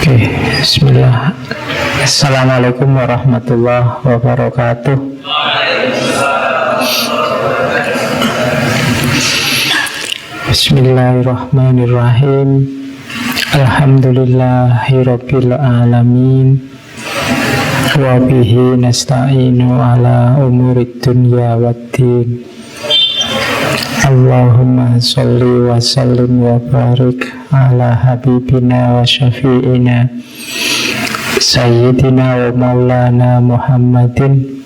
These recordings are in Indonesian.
Oke, bismillah. Assalamualaikum warahmatullahi wabarakatuh. Bismillahirrahmanirrahim. Alhamdulillahirabbil alamin. Wa bihi nasta'inu ala umurid dunya waddin. Allahumma sholli wa sallim wa barik ala habibina wa syafi'ina sayyidina wa maulana Muhammadin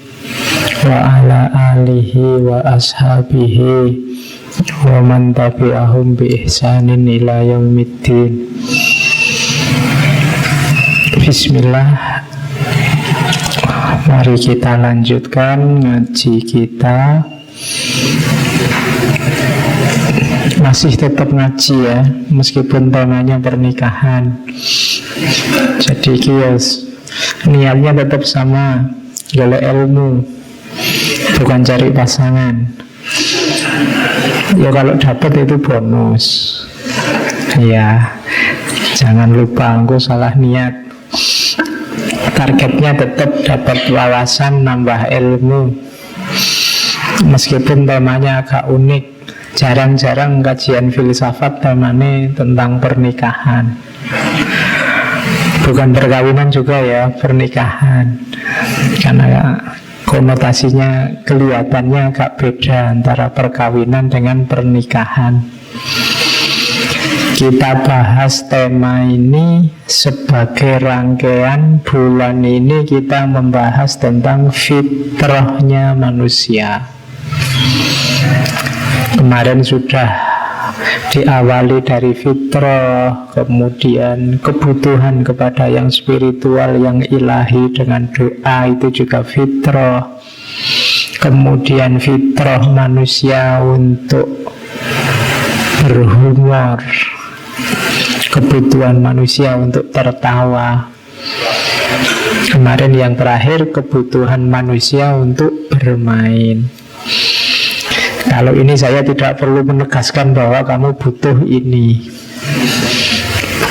wa ala alihi wa ashabihi wa man tabi'ahum bi ihsanin ila yaumiddin. Bismillah. Mari kita lanjutkan ngaji kita. Masih tetap ngaji ya, meskipun temanya pernikahan. Jadi kios niatnya tetap sama, golek ilmu, bukan cari pasangan. Ya kalau dapat itu bonus. Ya, jangan lupa, aku salah niat. Targetnya tetap dapat wawasan, nambah ilmu. Meskipun temanya agak unik. Jarang-jarang kajian filsafat temanya tentang pernikahan. Bukan perkawinan juga ya, pernikahan. Karena konotasinya kelihatannya agak beda antara perkawinan dengan pernikahan. Kita bahas tema ini sebagai rangkaian bulan ini kita membahas tentang fitrahnya manusia. Kemarin sudah diawali dari fitrah, kemudian kebutuhan kepada yang spiritual, yang ilahi dengan doa, itu juga fitrah. Kemudian fitrah manusia untuk berhumor, kebutuhan manusia untuk tertawa. Kemarin yang terakhir, kebutuhan manusia untuk bermain. Kalau ini saya tidak perlu menegaskan bahwa kamu butuh ini.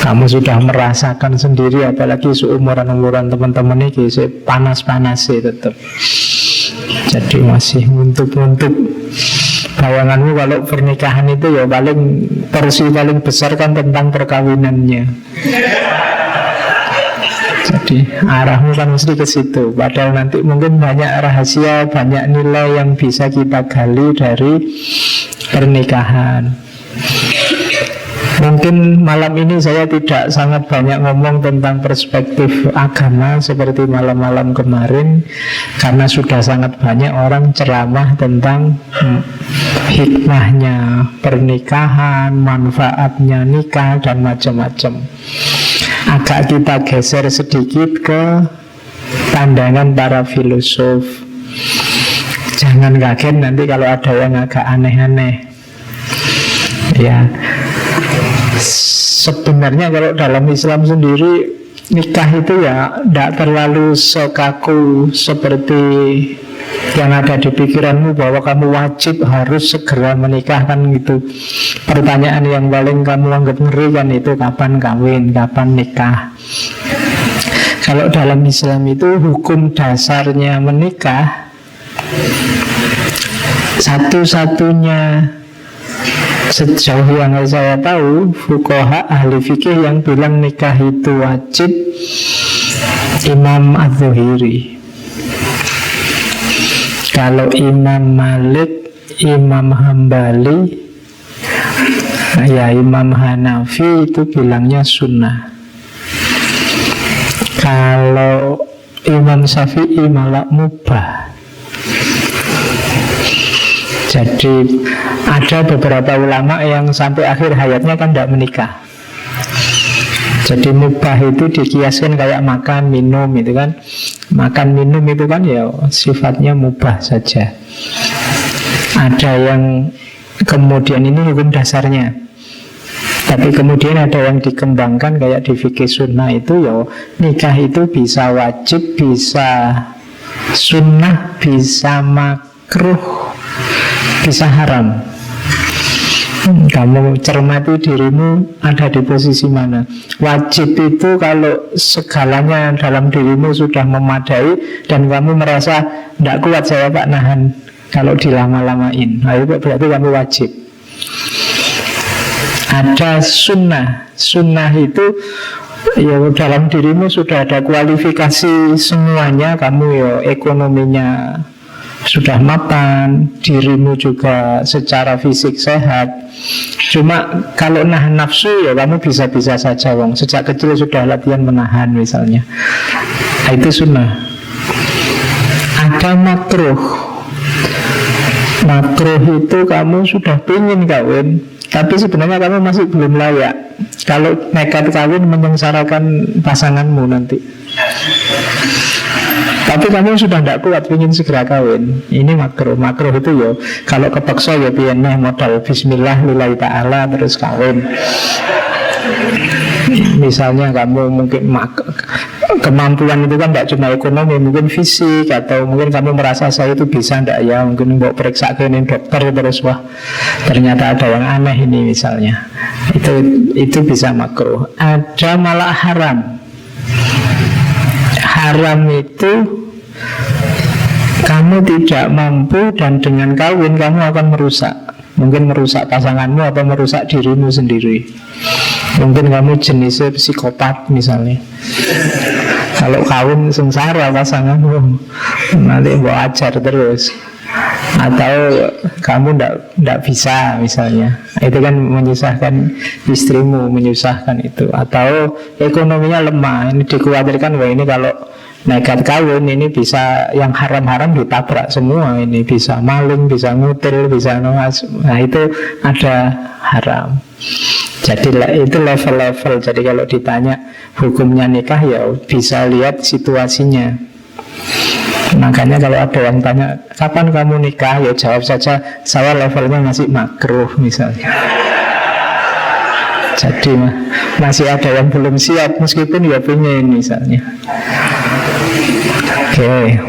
Kamu sudah merasakan sendiri, apalagi seumuran-umuran teman-teman ini panas-panas sih tetap. Jadi masih nguntuk-nguntuk. Bayanganmu kalau pernikahan itu ya paling porsi paling besar kan tentang perkawinannya. Jadi arahmu kan mesti ke situ. Padahal nanti mungkin banyak rahasia, banyak nilai yang bisa kita gali dari pernikahan. Mungkin malam ini saya tidak sangat banyak ngomong tentang perspektif agama seperti malam-malam kemarin, karena sudah sangat banyak orang ceramah tentang hikmahnya pernikahan, manfaatnya nikah, dan macam-macam. Agak kita geser sedikit ke pandangan para filosof. Jangan kaget nanti kalau ada yang agak aneh-aneh. Ya, sebenarnya kalau dalam Islam sendiri nikah itu ya tidak terlalu sekaku seperti yang ada di pikiranmu bahwa kamu wajib harus segera menikah kan gitu. Pertanyaan yang paling kamu anggap ngeri kan itu kapan kawin, kapan nikah. Kalau dalam Islam itu hukum dasarnya menikah, satu-satunya sejauh yang saya tahu fuqaha ahli fikih yang bilang nikah itu wajib Imam Az-Zuhiri. Kalau Imam Malik, Imam Hambali, ya Imam Hanafi itu bilangnya sunnah. Kalau Imam Syafi'i malah mubah. Jadi ada beberapa ulama yang sampai akhir hayatnya kan tidak menikah. Jadi mubah itu dikiaskan kayak makan, minum itu kan. Makan, minum itu kan ya sifatnya mubah saja. Ada yang kemudian ini hukum dasarnya. Tapi kemudian ada yang dikembangkan kayak di fikih sunnah itu ya nikah itu bisa wajib, bisa sunnah, bisa makruh, bisa haram. Kamu cermati dirimu ada di posisi mana. Wajib itu kalau segalanya dalam dirimu sudah memadai dan kamu merasa tidak kuat saya Pak nahan, kalau dilama-lamain, nah, itu berarti kamu wajib. Ada sunnah. Sunnah itu ya dalam dirimu sudah ada kualifikasi semuanya. Kamu ya ekonominya sudah mapan, dirimu juga secara fisik sehat. Cuma kalau nahan nafsu ya kamu bisa-bisa saja wong. Sejak kecil sudah latihan menahan misalnya. Nah, itu sunnah. Ada makruh. Makruh itu kamu sudah pengen kawin, tapi sebenarnya kamu masih belum layak. Kalau nekat kawin menyengsarakan pasanganmu nanti. Tapi kamu sudah tidak kuat, ingin segera kawin. Ini makruh. Makruh itu ya kalau kepaksa ya piannya modal bismillah lillahi ta'ala terus kawin. Misalnya kamu mungkin kemampuan itu kan tidak cuma ekonomi, mungkin fisik, atau mungkin kamu merasa saya itu bisa tidak ya, mungkin mau periksa ke ini dokter terus wah ternyata ada yang aneh ini misalnya. Itu bisa makruh. Ada malah haram. Haram itu kamu tidak mampu dan dengan kawin kamu akan merusak. Mungkin merusak pasanganmu atau merusak dirimu sendiri. Mungkin kamu jenisnya psikopat misalnya. Kalau kawin sengsara pasanganmu, nanti mau ajar terus. Atau kamu tidak bisa misalnya, itu kan menyusahkan istrimu, menyusahkan itu. Atau ekonominya lemah, ini dikhawatirkan wah ini kalau nekat kawin ini bisa yang haram-haram ditabrak semua, ini bisa maling, bisa ngutil, bisa noas. Nah itu ada haram. Jadi itu level-level. Jadi kalau ditanya hukumnya nikah ya bisa lihat situasinya. Makanya kalau ada yang tanya kapan kamu nikah, ya jawab saja saya levelnya masih makruh misalnya. Jadi masih ada yang belum siap meskipun ya pengen misalnya. Oke.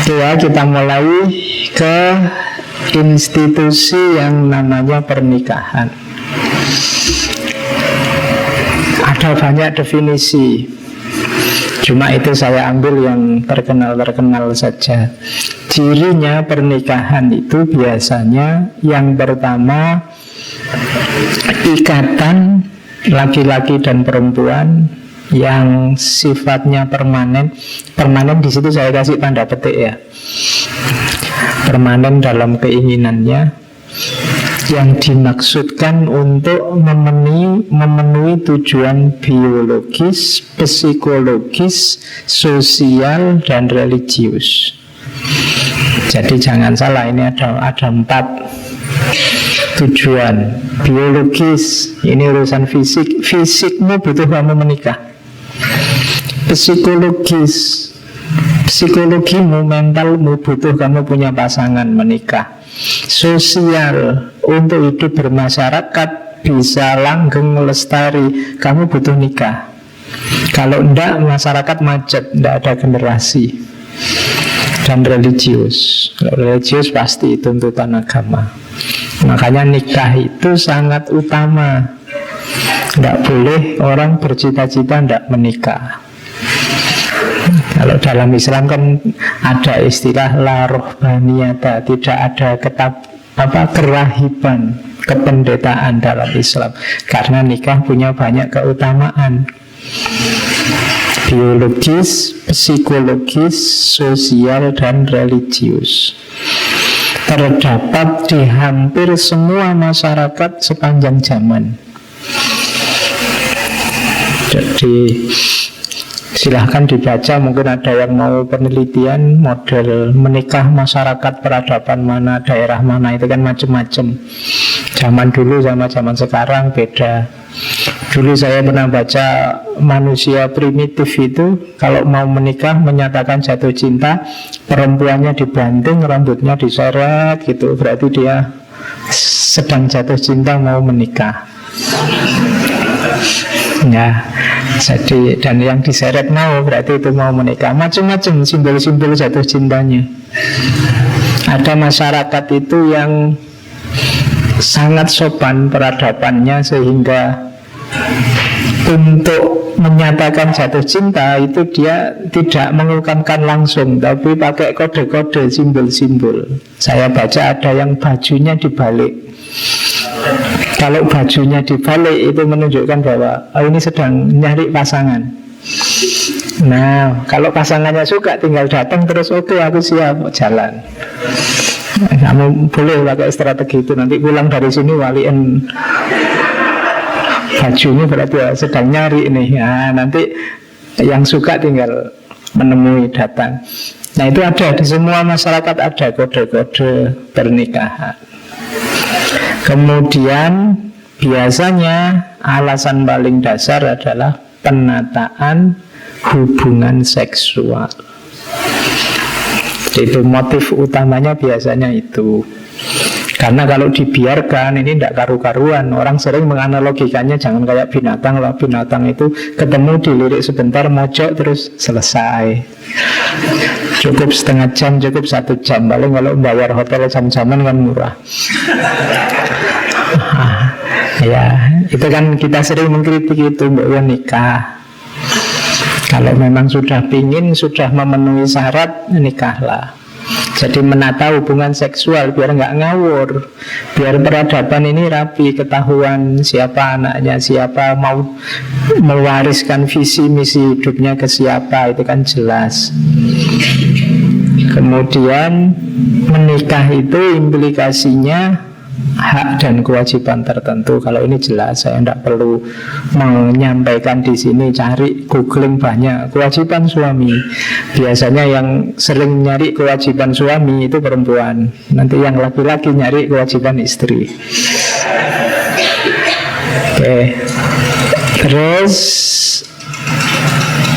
Ya kita mulai ke institusi yang namanya pernikahan. Ada banyak definisi, cuma itu saya ambil yang terkenal-terkenal saja. Cirinya pernikahan itu biasanya yang pertama ikatan laki-laki dan perempuan yang sifatnya permanen. Permanen di situ saya kasih tanda petik ya. Permanen dalam keinginannya, yang dimaksudkan untuk memenuhi tujuan biologis, psikologis, sosial, dan religius. Jadi jangan salah, ini ada 4 tujuan. Biologis, ini urusan fisik. Fisikmu butuh kamu menikah. Psikologis, psikologimu, mentalmu butuh kamu punya pasangan menikah. Sosial, untuk hidup bermasyarakat bisa langgeng lestari, kamu butuh nikah. Kalau enggak, masyarakat macet, enggak ada generasi. Dan religius, religius pasti tuntutan agama. Makanya nikah itu sangat utama. Enggak boleh orang bercita-cita enggak menikah. Kalau dalam Islam kan ada istilah la rohbaniyata, tidak ada kerahiban, kependetaan dalam Islam. Karena nikah punya banyak keutamaan. Biologis, psikologis, sosial, dan religius. Terdapat di hampir semua masyarakat sepanjang zaman. Jadi silahkan dibaca, mungkin ada yang mau penelitian model menikah masyarakat peradaban mana, daerah mana, itu kan macam-macam. Zaman dulu sama zaman sekarang beda. Dulu saya pernah baca manusia primitif itu kalau mau menikah menyatakan jatuh cinta, perempuannya dibanting, rambutnya diseret gitu, berarti dia sedang jatuh cinta mau menikah. Ya, jadi dan yang diseret mau berarti itu mau menikah. Macam-macam simbol-simbol jatuh cintanya. Ada masyarakat itu yang sangat sopan peradabannya, sehingga untuk menyatakan jatuh cinta itu dia tidak mengungkapkan langsung, tapi pakai kode-kode, simbol-simbol. Saya baca ada yang bajunya dibalik. Kalau bajunya dibalik itu menunjukkan bahwa ini sedang nyari pasangan. Nah, kalau pasangannya suka tinggal datang terus, oke, aku siap, jalan. Kamu boleh pakai strategi itu. Nanti pulang dari sini waliin bajunya, berarti ya sedang nyari nih. Nah, nanti yang suka tinggal menemui, datang. Nah, itu ada di semua masyarakat, ada kode-kode pernikahan. Kemudian biasanya alasan paling dasar adalah penataan hubungan seksual. Itu motif utamanya biasanya itu. Karena kalau dibiarkan ini tidak karu-karuan. Orang sering menganalogikannya jangan kayak binatang lah. Binatang itu ketemu, dilirik sebentar, mojok, terus selesai. Cukup setengah jam, cukup 1 jam. Paling kalau bayar hotel jam-jaman kan murah. Ya, itu kan kita sering mengkritik itu, bahwa nikah. Kalau memang sudah pingin, sudah memenuhi syarat, nikahlah. Jadi menata hubungan seksual biar nggak ngawur, biar peradaban ini rapi, ketahuan siapa anaknya, siapa mau mewariskan visi misi hidupnya ke siapa, itu kan jelas. Kemudian menikah itu implikasinya hak dan kewajiban tertentu. Kalau ini jelas, saya tidak perlu menyampaikan di sini. Cari, googling banyak. Kewajiban suami. Biasanya yang sering nyari kewajiban suami itu perempuan. Nanti yang laki-laki nyari kewajiban istri. Oke. Terus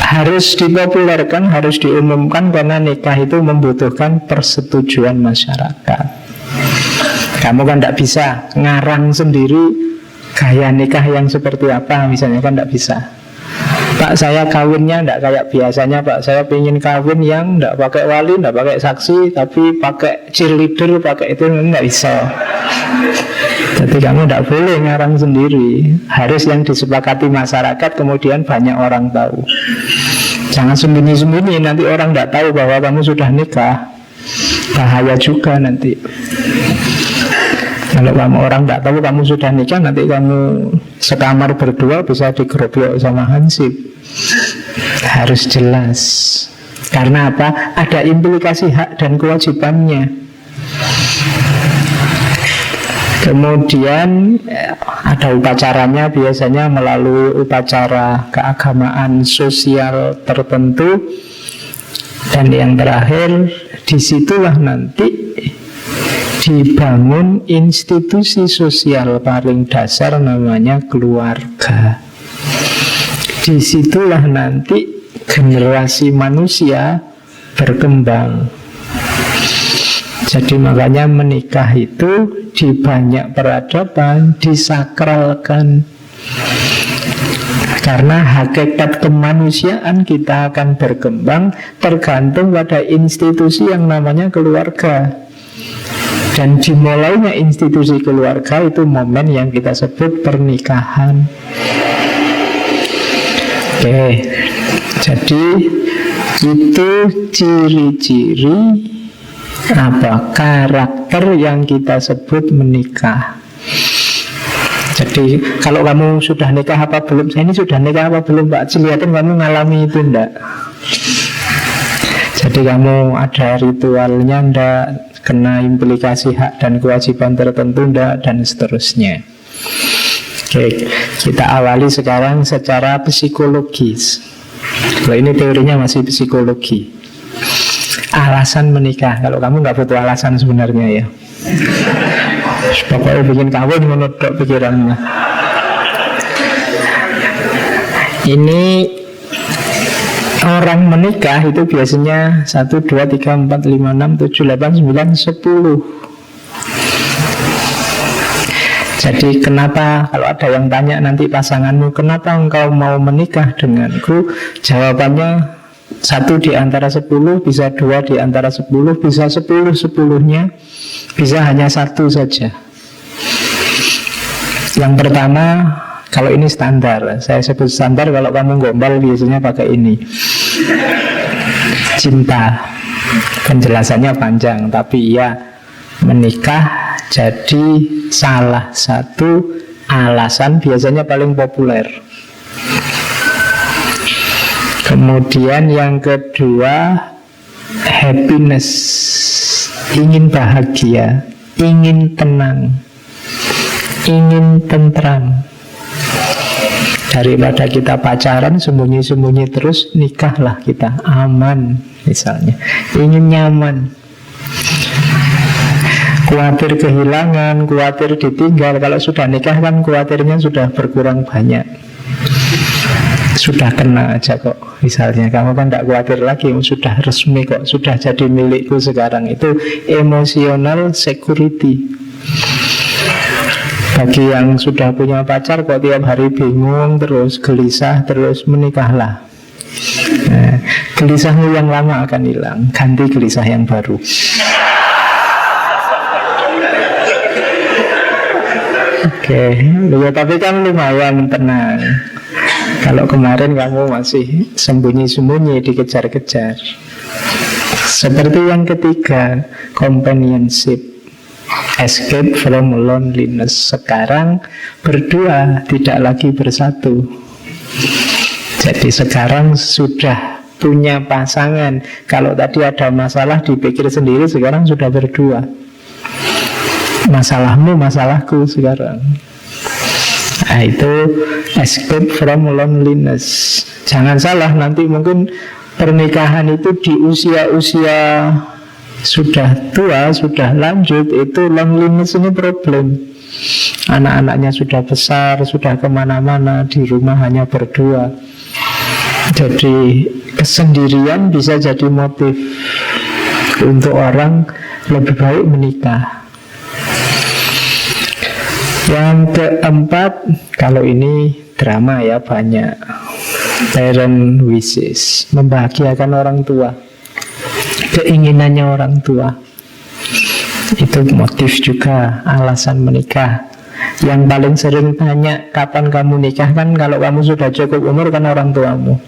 harus dipopulerkan, harus diumumkan, karena nikah itu membutuhkan persetujuan masyarakat. Kamu kan tidak bisa ngarang sendiri gaya nikah yang seperti apa, misalnya kan tidak bisa. Pak, saya kawinnya tidak kayak biasanya, Pak. Saya ingin kawin yang tidak pakai wali, tidak pakai saksi, tapi pakai cheerleader, pakai itu, tidak bisa. Jadi kamu tidak boleh ngarang sendiri. Harus yang disepakati masyarakat, kemudian banyak orang tahu. Jangan sembunyi-sembunyi, nanti orang tidak tahu bahwa kamu sudah nikah. Bahaya juga nanti. Kalau kamu orang tidak tahu kamu sudah nikah, nanti kamu sekamar berdua bisa digerobyok sama hansip. Harus jelas. Karena apa? Ada implikasi hak dan kewajibannya. Kemudian ada upacaranya, biasanya melalui upacara keagamaan sosial tertentu. Dan yang terakhir, disitulah nanti dibangun institusi sosial paling dasar, namanya keluarga. Disitulah nanti generasi manusia berkembang. Jadi makanya menikah itu di banyak peradaban disakralkan. Karena hakikat kemanusiaan kita akan berkembang tergantung pada institusi yang namanya keluarga. Dan dimulainya institusi keluarga itu momen yang kita sebut pernikahan. Oke, jadi itu ciri-ciri apa karakter yang kita sebut menikah. Jadi kalau kamu sudah nikah apa belum, saya ini sudah nikah apa belum, Pak, lihatin kamu ngalami itu enggak. Jadi kamu ada ritualnya enggak, kena implikasi hak dan kewajiban tertentu enggak, dan seterusnya. Oke, kita awali sekarang secara psikologis. Kalau ini teorinya masih psikologi. Alasan menikah. Kalau kamu nggak butuh alasan sebenarnya ya. Pokoknya bikin kawin menurut pikirannya. Ini orang menikah itu biasanya 1, 2, 3, 4, 5, 6, 7, 8, 9, 10. Jadi kenapa, kalau ada yang tanya nanti pasanganmu, kenapa engkau mau menikah denganku? Jawabannya 1 di antara 10, bisa 2 di antara 10, bisa 10 sepuluhnya, bisa hanya 1 saja. Yang pertama, kalau ini standar, saya sebut standar, kalau kamu gombal biasanya pakai ini. Cinta. Penjelasannya panjang, tapi ya, menikah jadi salah satu alasan biasanya paling populer. Kemudian yang kedua, happiness. Ingin bahagia, ingin tenang, ingin tentram. Daripada kita pacaran sembunyi-sembunyi terus, nikahlah kita, aman misalnya. Ingin nyaman, khawatir kehilangan, khawatir ditinggal. Kalau sudah nikah kan khawatirnya sudah berkurang banyak. Sudah kena aja kok. Misalnya kamu kan tidak khawatir lagi, sudah resmi kok, sudah jadi milikku sekarang. Itu emotional security. Bagi yang sudah punya pacar kok tiap hari bingung terus, gelisah terus, menikahlah. Nah, gelisahmu yang lama akan hilang, ganti gelisah yang baru. Oke, ya, tapi kan lumayan tenang. Kalau kemarin kamu masih sembunyi-sembunyi, dikejar-kejar. Seperti yang ketiga, companionship, escape from loneliness. Sekarang berdua, tidak lagi bersatu. Jadi sekarang sudah punya pasangan. Kalau tadi ada masalah dipikir sendiri, sekarang sudah berdua. Masalahmu, masalahku sekarang. Nah, itu escape from loneliness. Jangan salah, nanti mungkin pernikahan itu di usia-usia sudah tua, sudah lanjut, itu loneliness ini problem. Anak-anaknya sudah besar, sudah kemana-mana, di rumah hanya berdua. Jadi kesendirian bisa jadi motif untuk orang lebih baik menikah. Yang keempat, kalau ini drama ya banyak, parent wishes, membahagiakan orang tua, keinginannya orang tua. Itu motif juga, alasan menikah. Yang paling sering tanya kapan kamu nikah kan kalau kamu sudah cukup umur kan orang tuamu.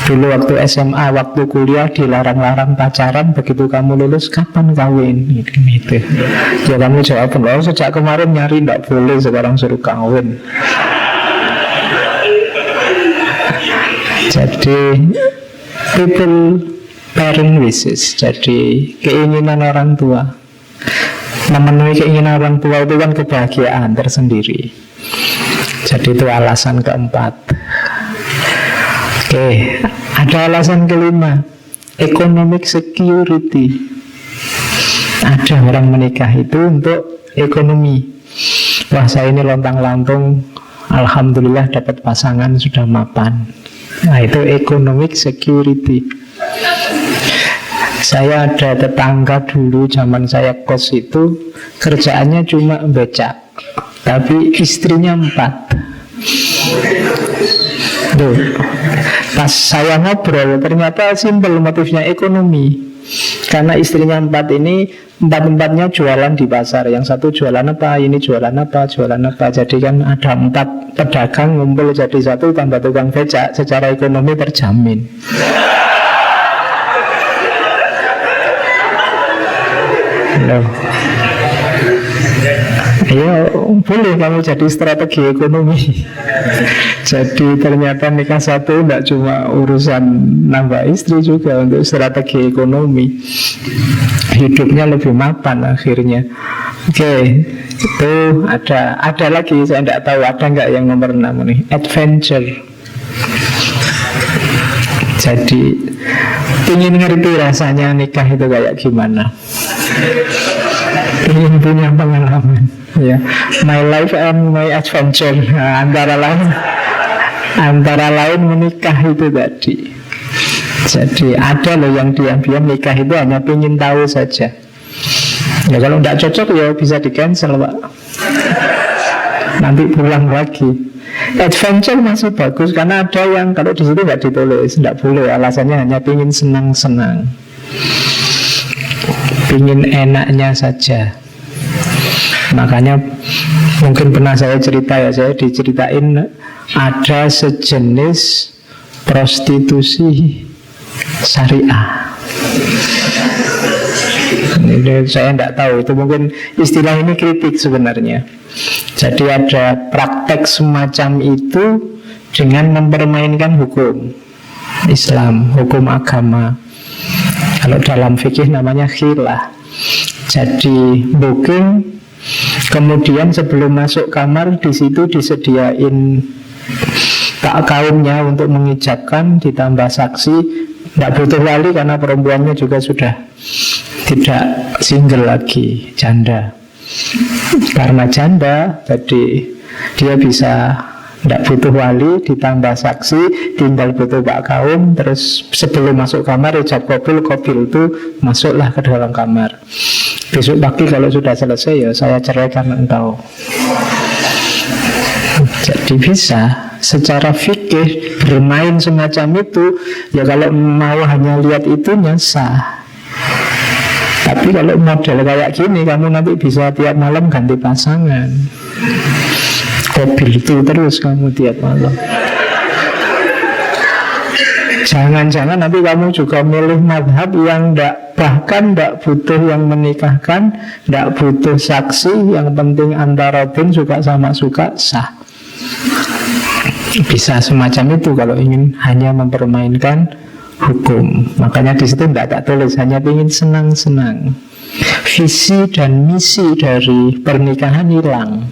Dulu waktu SMA, waktu kuliah dilarang-larang pacaran, begitu kamu lulus kapan kawin? Gitu. Ya kamu jawab, loh sejak kemarin nyari tidak boleh, sekarang suruh kawin. Jadi people parent wishes, jadi keinginan orang tua. Memenuhi keinginan orang tua itu kan kebahagiaan tersendiri. Jadi itu alasan keempat. Oke, ada alasan kelima, economic security. Ada orang menikah itu untuk ekonomi. Wah, saya ini lontang-lantung, alhamdulillah dapat pasangan sudah mapan. Nah, itu economic security. Saya ada tetangga dulu zaman saya kos itu, kerjaannya cuma becak, tapi istrinya 4. Tuh, pas saya ngobrol ternyata simpel motifnya ekonomi. Karena istrinya 4 ini, 4-4-nya jualan di pasar. Yang satu jualan apa, ini jualan apa, jualan apa. Jadi kan ada 4 pedagang ngumpul jadi satu tambah tukang becak. Secara ekonomi terjamin. Loh. Ya boleh kamu jadi strategi ekonomi. Jadi ternyata nikah satu tidak cuma urusan nambah istri, juga untuk strategi ekonomi. Hidupnya lebih mapan akhirnya. Oke, itu ada lagi, saya tidak tahu ada nggak yang nomor 6 nih, adventure. Jadi ingin ngerti rasanya nikah itu kayak gimana, ingin punya pengalaman ya, my life and my adventure. Nah, antara lain menikah itu tadi. Jadi ada loh yang diam-diam nikah itu hanya ingin tahu saja. Ya kalau tidak cocok ya bisa di cancel Pak, nanti pulang lagi. Adventure masih bagus karena ada yang kalau di situ nggak ditulis, tidak boleh, alasannya hanya ingin senang-senang, ingin enaknya saja. Makanya mungkin pernah saya cerita ya, saya diceritain ada sejenis prostitusi syariah. Ini saya tidak tahu, itu mungkin istilah ini kritik sebenarnya. Jadi ada praktek semacam itu dengan mempermainkan hukum Islam, hukum agama. Kalau dalam fikih namanya khilah. Jadi booking, kemudian sebelum masuk kamar di situ disediain tak kaumnya untuk mengijabkan, ditambah saksi. Tidak butuh wali karena perempuannya juga sudah tidak single lagi, janda. Karena janda, jadi dia bisa tidak butuh wali, ditambah saksi, tinggal butuh pak kaum. Terus sebelum masuk kamar, ijab kabul itu masuklah ke dalam kamar. Besok pagi kalau sudah selesai, ya saya ceraikan engkau. Jadi bisa secara fikih bermain semacam itu. Ya kalau mau hanya lihat itunya sah. Tapi kalau model kayak gini, kamu nanti bisa tiap malam ganti pasangan. Mobil itu terus kamu tiap malam. Jangan-jangan nanti kamu juga milih madhab yang bahkan tidak butuh yang menikahkan, tidak butuh saksi, yang penting antara bin juga sama suka, sah. Bisa semacam itu kalau ingin hanya mempermainkan hukum. Makanya di situ tidak tak tulis, hanya ingin senang-senang. Visi dan misi dari pernikahan hilang.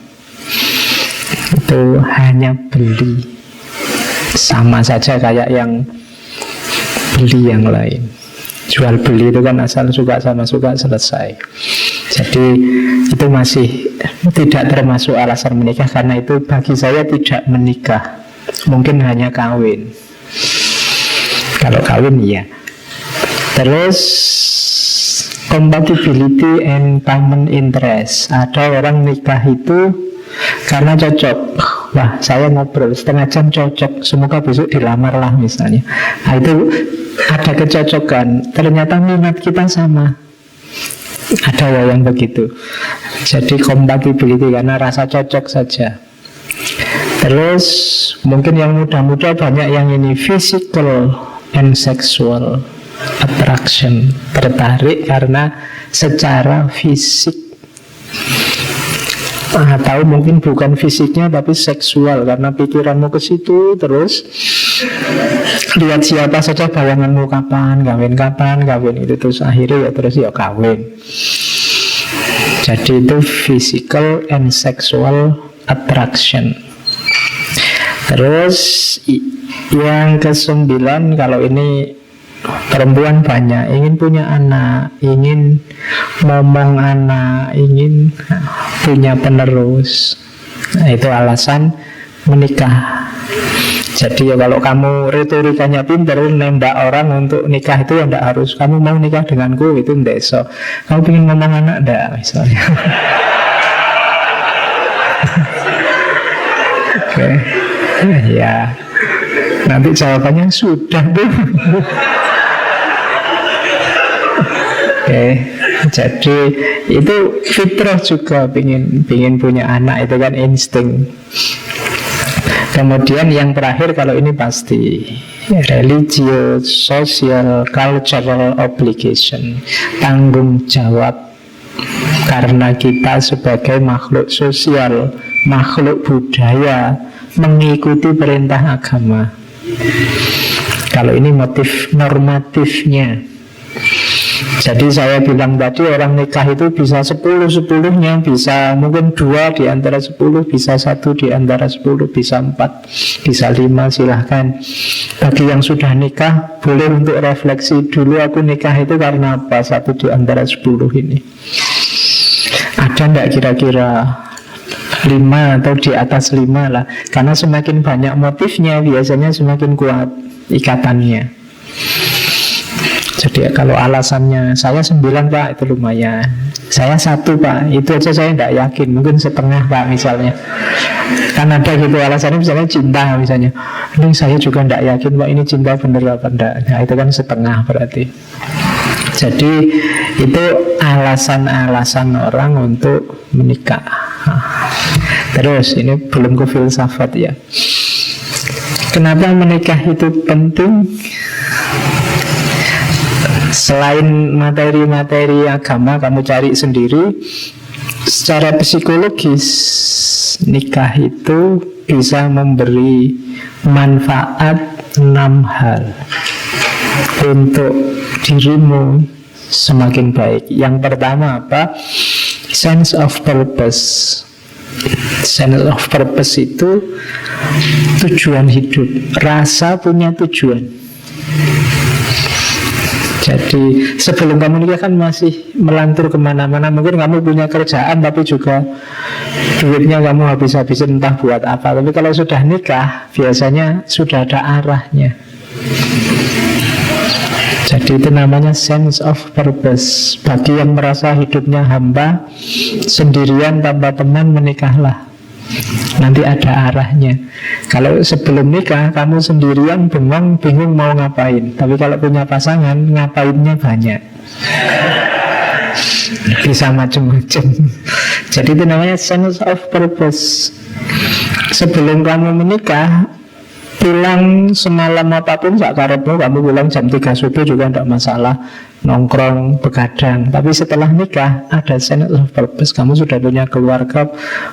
Itu hanya beli. Sama saja kayak yang beli yang lain. Jual beli itu kan asal suka sama suka selesai. Jadi itu masih tidak termasuk alasan menikah, karena itu bagi saya tidak menikah. Mungkin hanya kawin. Kalau kawin iya. Terus compatibility and common interest. Ada orang nikah itu karena cocok. Wah, saya ngobrol setengah jam cocok, semoga besok dilamar lah misalnya. Nah, itu ada kecocokan. Ternyata minat kita sama. Ada yang begitu. Jadi compatibility karena rasa cocok saja. Terus mungkin yang muda-muda banyak yang ini physical and sexual attraction, tertarik karena secara fisik. Atau mungkin bukan fisiknya tapi seksual, karena pikiranmu ke situ terus lihat siapa saja bayanganmu kapan kawin itu, terus akhirnya ya terus ya kawin. Jadi itu physical and sexual attraction. Terus yang ke-9, kalau ini perempuan banyak ingin punya anak, ingin momong anak, ingin punya penerus. Nah, itu alasan menikah. Jadi ya kalau kamu retorikanya pintar, nembak orang untuk nikah itu ya tidak harus kamu mau nikah denganku, itu tidak so. Kamu ingin momong anak tidak misalnya. Oke. Ya, nanti jawabannya sudah tuh. Oke, jadi itu fitrah juga pingin punya anak, itu kan insting. Kemudian yang terakhir kalau ini pasti religious, social, cultural obligation, tanggung jawab. Karena kita sebagai makhluk sosial, makhluk budaya, mengikuti perintah agama. Kalau ini motif normatifnya. Jadi saya bilang tadi orang nikah itu bisa 10-10-nya, bisa mungkin 2 di antara 10, bisa 1 di antara 10, bisa 4, bisa 5, silahkan. Bagi yang sudah nikah boleh untuk refleksi dulu, aku nikah itu karena apa, 1 di antara 10 ini. Ada enggak kira-kira 5 atau di atas 5 lah. Karena semakin banyak motifnya biasanya semakin kuat ikatannya. Jadi kalau alasannya saya 9 Pak, itu lumayan. Saya 1 Pak, itu aja saya tidak yakin. Mungkin setengah Pak misalnya. Kan ada gitu alasannya, misalnya cinta misalnya. Ini saya juga tidak yakin Pak, ini cinta bener apa enggak. Nah itu kan setengah berarti. Jadi Itu alasan-alasan orang untuk menikah. Terus ini belum ke filsafat ya. Kenapa menikah itu penting? Selain materi-materi agama kamu cari sendiri, secara psikologis nikah itu bisa memberi manfaat 6 hal untuk dirimu semakin baik. Yang pertama apa? Sense of purpose. Sense of purpose itu tujuan hidup, rasa punya tujuan. Jadi sebelum kamu nikah kan masih melantur kemana-mana. Mungkin kamu punya kerjaan tapi juga duitnya kamu habis-habisin entah buat apa. Tapi kalau sudah nikah biasanya sudah ada arahnya. Jadi itu namanya sense of purpose. Bagi yang merasa hidupnya hampa, sendirian tanpa teman, menikahlah. Nanti ada arahnya. Kalau sebelum nikah kamu sendirian bengong, bingung mau ngapain. Tapi kalau punya pasangan, ngapainnya banyak. Bisa macam-macam. Jadi itu namanya sense of purpose. Sebelum kamu menikah, pulang semalam apapun sak karepmu, kamu pulang jam 3 subuh juga tidak masalah, nongkrong, begadang. Tapi setelah nikah ada sense of purpose. Kamu sudah punya keluarga,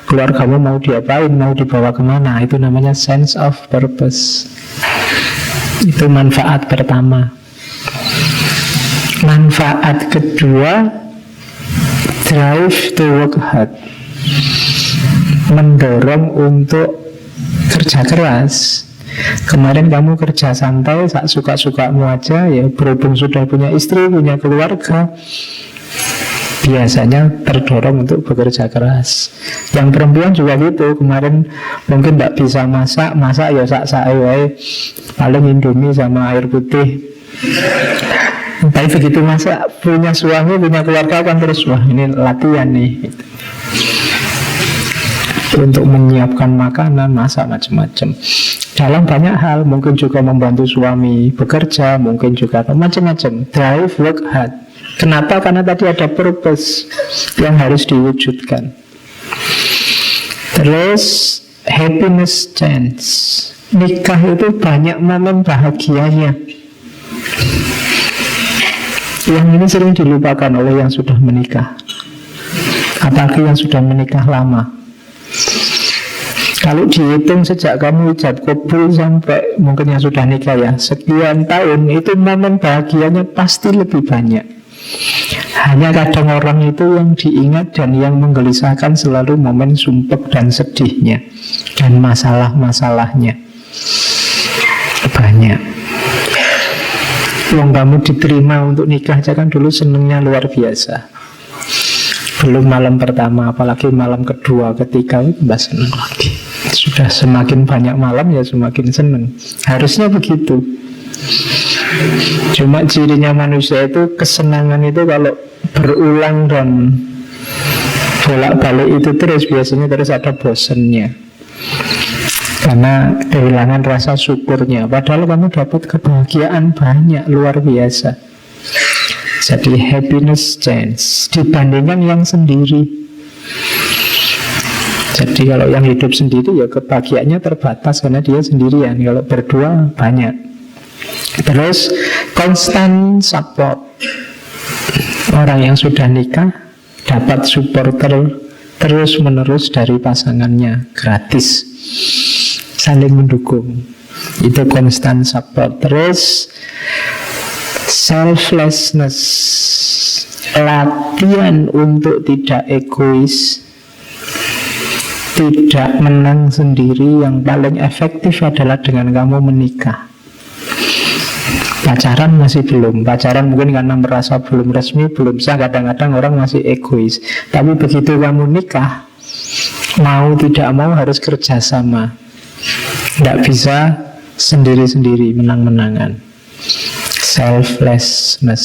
keluargamu mau diapain, mau dibawa kemana. Itu namanya sense of purpose. Itu manfaat pertama. Manfaat kedua, drive to work hard, mendorong untuk kerja keras. Kemarin kamu kerja santai, sak suka-sukamu aja ya. Berhubung sudah punya istri, punya keluarga, biasanya terdorong untuk bekerja keras. Yang perempuan juga gitu. Kemarin mungkin tidak bisa masak ya sak-sak paling Indomie sama air putih. Tapi begitu masak, punya suami, punya keluarga kan terus, wah ini latihan nih gitu. Untuk menyiapkan makanan, masak macam-macam. Dalam banyak hal, mungkin juga membantu suami bekerja, mungkin juga macam-macam. Drive, work hard. Kenapa? Karena tadi ada purpose yang harus diwujudkan. Terus happiness chance. Nikah itu banyak momen bahagianya. Yang ini sering dilupakan oleh yang sudah menikah, apalagi yang sudah menikah lama. Kalau dihitung sejak kamu ijab kabul sampai mungkin yang sudah nikah ya, sekian tahun, itu momen bahagianya pasti lebih banyak. Hanya kadang orang itu yang diingat dan yang menggelisahkan selalu momen sumpek dan sedihnya dan masalah-masalahnya. Banyak. Wong kamu diterima untuk nikah aja kan dulu senengnya luar biasa. Belum malam pertama, apalagi malam kedua, ketiga, mbak seneng lagi. Sudah semakin banyak malam ya semakin seneng. Harusnya begitu. Cuma cirinya manusia itu, kesenangan itu kalau berulang dan bolak-balik itu terus, biasanya terus ada bosennya. Karena kehilangan rasa syukurnya. Padahal kamu dapat kebahagiaan banyak, luar biasa. Jadi happiness chance dibandingkan yang sendiri. Jadi kalau yang hidup sendiri ya kebahagiaannya terbatas karena dia sendirian. Kalau berdua banyak. Terus constant support. Orang yang sudah nikah dapat supporter terus menerus dari pasangannya, gratis, saling mendukung. Itu constant support. Terus selflessness, latihan untuk tidak egois, tidak menang sendiri. Yang paling efektif adalah dengan kamu menikah. Pacaran masih belum. Pacaran mungkin karena merasa belum resmi, belum sah. Kadang-kadang orang masih egois. Tapi begitu kamu nikah, mau tidak mau harus kerjasama. Tidak bisa sendiri-sendiri, menang-menangan. Selflessness.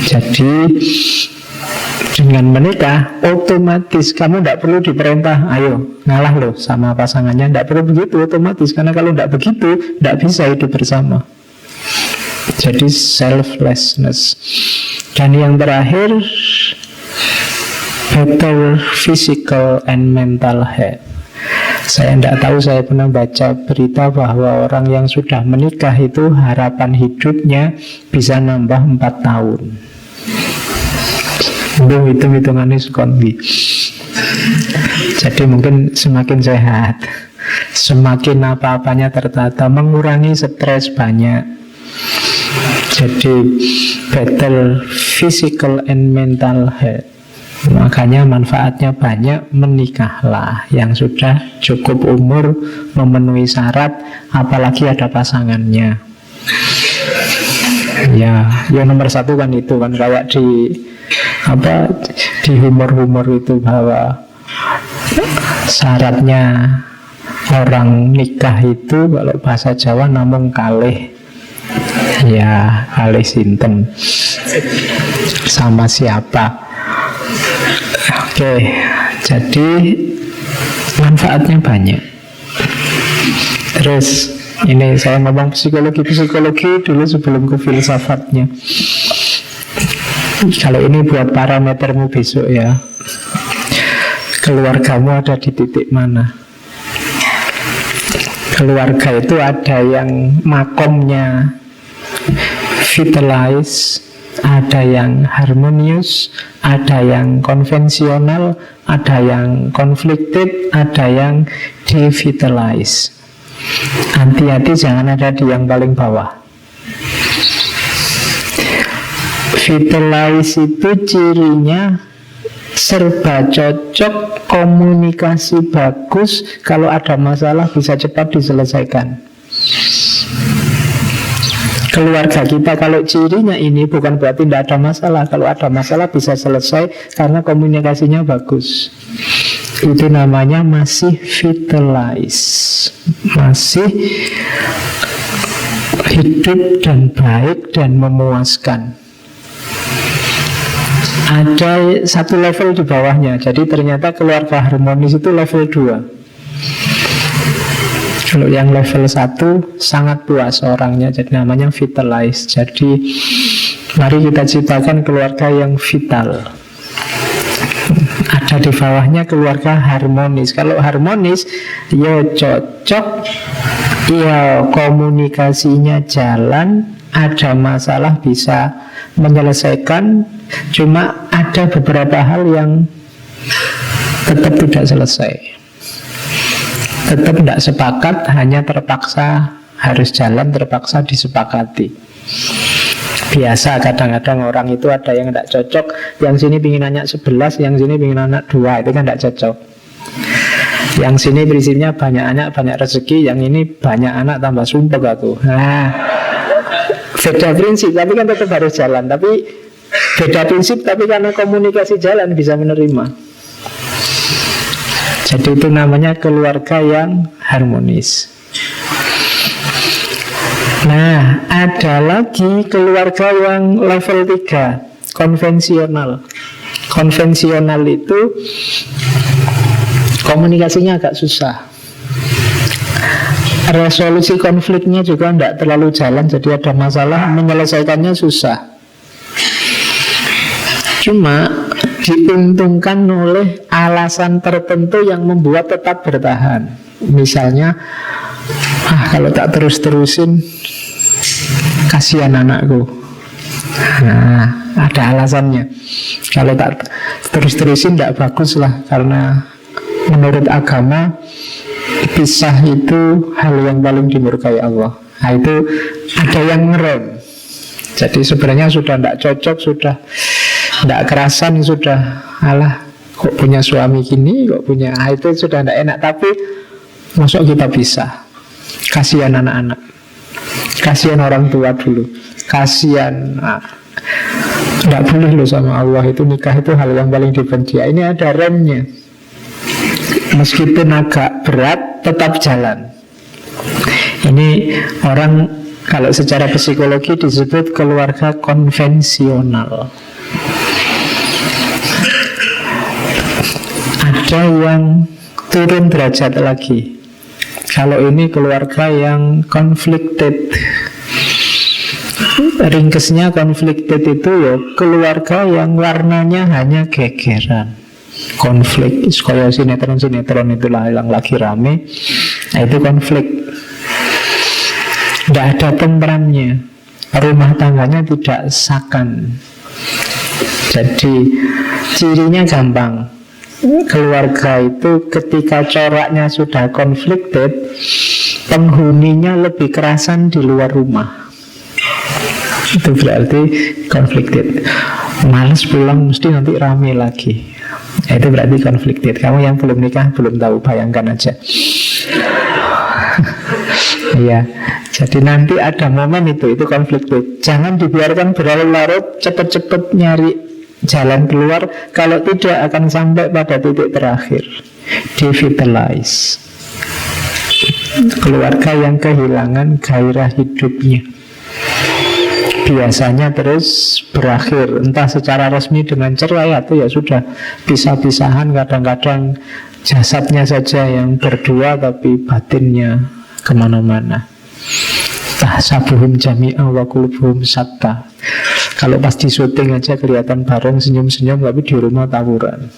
Jadi dengan menikah otomatis kamu tidak perlu diperintah, ayo ngalah loh sama pasangannya. Tidak perlu begitu otomatis. Karena kalau tidak begitu, tidak bisa hidup bersama. Jadi selflessness. Dan yang terakhir, better physical and mental health. Saya tidak tahu, saya pernah baca berita bahwa orang yang sudah menikah itu harapan hidupnya bisa nambah 4 tahun. Hitung-hitungannya sekondi. Jadi mungkin semakin sehat, semakin apa-apanya tertata, mengurangi stres banyak. Jadi better physical and mental health. Makanya manfaatnya banyak, menikahlah yang sudah cukup umur, memenuhi syarat, apalagi ada pasangannya. Ya nomor satu kan itu kan, kayak di humor-humor itu bahwa syaratnya orang nikah itu kalau bahasa Jawa namung kalih. Ya, kalih sinten, sama siapa. Oke, jadi manfaatnya banyak. Terus ini saya ngomong psikologi dulu sebelum ke filsafatnya. Kalau ini buat parametermu besok ya. Keluargamu ada di titik mana? Keluarga itu ada yang makomnya vitalize, ada yang harmonius, ada yang konvensional, ada yang conflicted, ada yang devitalize. Hati-hati jangan ada di yang paling bawah. Vitalize itu cirinya serba cocok, komunikasi bagus, kalau ada masalah bisa cepat diselesaikan. Keluarga kita kalau cirinya ini bukan berarti tidak ada masalah. Kalau ada masalah bisa selesai karena komunikasinya bagus. Itu namanya masih vitalize, masih hidup dan baik dan memuaskan. Ada satu level di bawahnya. Jadi ternyata keluarga harmonis itu level 2. Kalau yang level 1 sangat puas orangnya, jadi namanya vitalize. Jadi mari kita ciptakan keluarga yang vital. Ada di bawahnya keluarga harmonis. Kalau harmonis, ya cocok, ya komunikasinya jalan, ada masalah bisa menyelesaikan. Cuma ada beberapa hal yang tetap tidak selesai, tetap tidak sepakat, hanya terpaksa harus jalan, terpaksa disepakati. Biasa kadang-kadang orang itu ada yang tidak cocok, yang sini pingin anak 11, yang sini pingin anak 2, itu kan tidak cocok. Yang sini prinsipnya banyak anak, banyak rezeki, yang ini banyak anak tambah sumpek aku. Nah, beda prinsip, tapi kan tetap harus jalan. Tapi beda prinsip, tapi karena komunikasi jalan bisa menerima. Jadi itu namanya keluarga yang harmonis. Nah, ada lagi keluarga yang level 3, konvensional. Konvensional itu komunikasinya agak susah. Resolusi konfliknya juga tidak terlalu jalan, jadi ada masalah, menyelesaikannya susah. Cuma diuntungkan oleh alasan tertentu yang membuat tetap bertahan. Misalnya, kalau tak terus-terusin kasihan anakku. Nah, ada alasannya. Kalau tak terus-terusin tidak bagus lah, karena menurut agama pisah itu hal yang paling dimurkai Allah. Nah, itu ada yang ngerem. Jadi sebenarnya sudah tidak cocok, sudah tidak kerasan, sudah alah kok punya suami gini, kok punya, itu sudah tidak enak. Tapi masuk kita pisah. Kasihan anak-anak, kasihan orang tua dulu, kasihan. Tidak boleh loh sama Allah, itu nikah itu hal yang paling dibenci. Ini ada remnya. Meskipun agak berat, tetap jalan. Ini orang kalau secara psikologi disebut keluarga konvensional. Ada yang turun derajat lagi. Kalau ini keluarga yang conflicted. ringkesnya conflicted itu ya keluarga yang warnanya hanya gegeran. Konflik, kayak sinetron-sinetron itulah yang lagi rame. Nah, itu konflik. Tidak ada tentramnya. Rumah tangganya tidak sakan. Jadi cirinya gampang. Keluarga itu ketika coraknya sudah conflicted, penghuninya lebih kerasan di luar rumah. Itu berarti conflicted. Males pulang, mesti nanti rame lagi. Itu berarti conflicted. Kamu yang belum nikah belum tahu, bayangkan aja. Iya. Jadi nanti ada momen itu conflicted. Jangan dibiarkan berlarut-larut, cepat-cepat nyari jalan keluar. Kalau tidak akan sampai pada titik terakhir, devitalize. Keluarga yang kehilangan gairah hidupnya biasanya terus berakhir entah secara resmi dengan cerai atau ya sudah pisah-pisahan. Kadang-kadang jasadnya saja yang berdua tapi batinnya kemana-mana. Tahsabuhum jami'a wa qulubuhum syatta. Kalau pas di syuting aja kelihatan bareng senyum-senyum, tapi di rumah tawuran.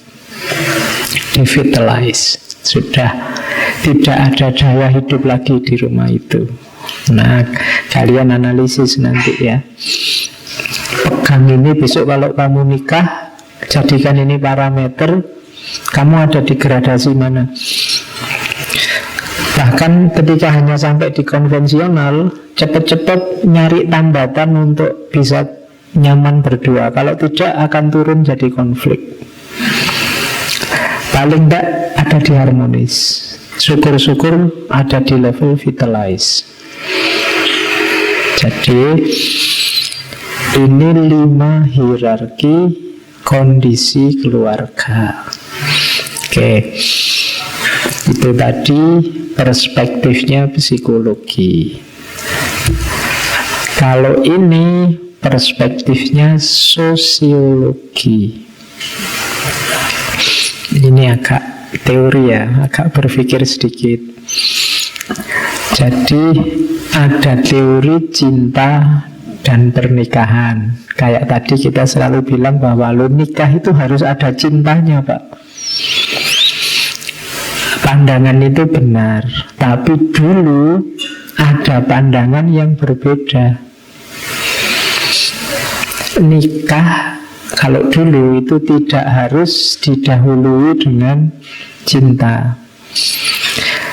Devitalize. Sudah tidak ada daya hidup lagi di rumah itu. Nah, kalian analisis nanti ya. Pegang ini besok kalau kamu nikah, jadikan ini parameter. Kamu ada di gradasi mana? Bahkan ketika hanya sampai di konvensional, cepat-cepat nyari tambatan untuk bisa nyaman berdua. Kalau tidak akan turun jadi konflik. Paling tidak ada di harmonis. Syukur-syukur ada di level vitalize. Jadi ini 5 hierarki kondisi keluarga. Oke. Itu tadi perspektifnya psikologi. Kalau ini perspektifnya sosiologi. Ini agak teori ya, agak berpikir sedikit. Jadi ada teori cinta dan pernikahan. Kayak tadi kita selalu bilang bahwa lo nikah itu harus ada cintanya, Pak. Pandangan itu benar, tapi dulu ada pandangan yang berbeda. Nikah kalau dulu itu tidak harus didahului dengan cinta.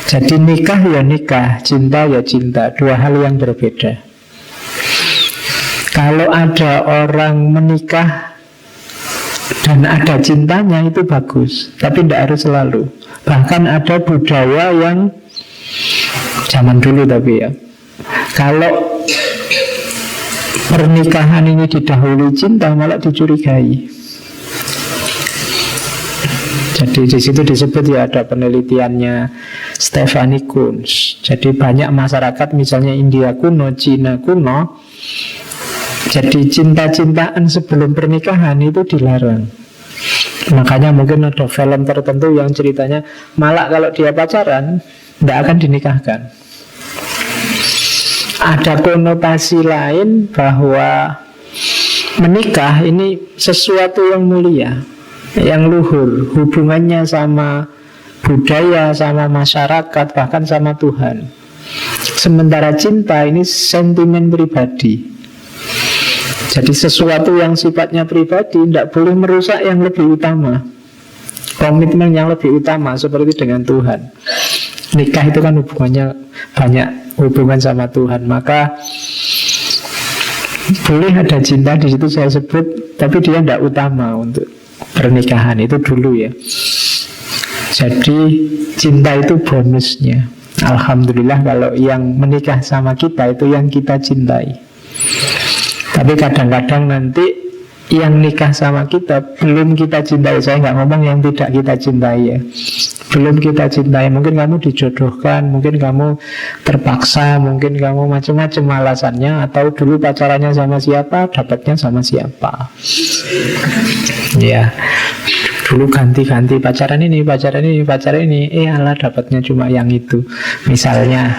Jadi nikah ya nikah, cinta ya cinta, dua hal yang berbeda. Kalau ada orang menikah dan ada cintanya itu bagus, tapi tidak harus selalu. Bahkan ada budaya yang zaman dulu tapi ya, kalau pernikahan ini didahului cinta malah dicurigai. Jadi di situ disebut ya, ada penelitiannya Stephanie Kunz. Jadi banyak masyarakat misalnya India kuno, Cina kuno, jadi cinta-cintaan sebelum pernikahan itu dilarang. Makanya mungkin ada film tertentu yang ceritanya malah kalau dia pacaran tidak akan dinikahkan. Ada konotasi lain bahwa menikah ini sesuatu yang mulia, yang luhur, hubungannya sama budaya, sama masyarakat, bahkan sama Tuhan. Sementara cinta ini sentimen pribadi. Jadi sesuatu yang sifatnya pribadi tidak boleh merusak yang lebih utama, komitmen yang lebih utama, seperti dengan Tuhan. Nikah itu kan hubungannya banyak hubungan sama Tuhan, maka boleh ada cinta di situ saya sebut, tapi dia tidak utama untuk pernikahan itu dulu ya. Jadi cinta itu bonusnya. Alhamdulillah kalau yang menikah sama kita itu yang kita cintai. Tapi kadang-kadang nanti yang nikah sama kita belum kita cintai. Saya nggak ngomong yang tidak kita cintai ya, belum kita cintai. Mungkin kamu dijodohkan, mungkin kamu terpaksa, mungkin kamu macam-macam alasannya, atau dulu pacarannya sama siapa, dapatnya sama siapa. Ya, dulu ganti-ganti pacaran ini, alah dapatnya cuma yang itu. Misalnya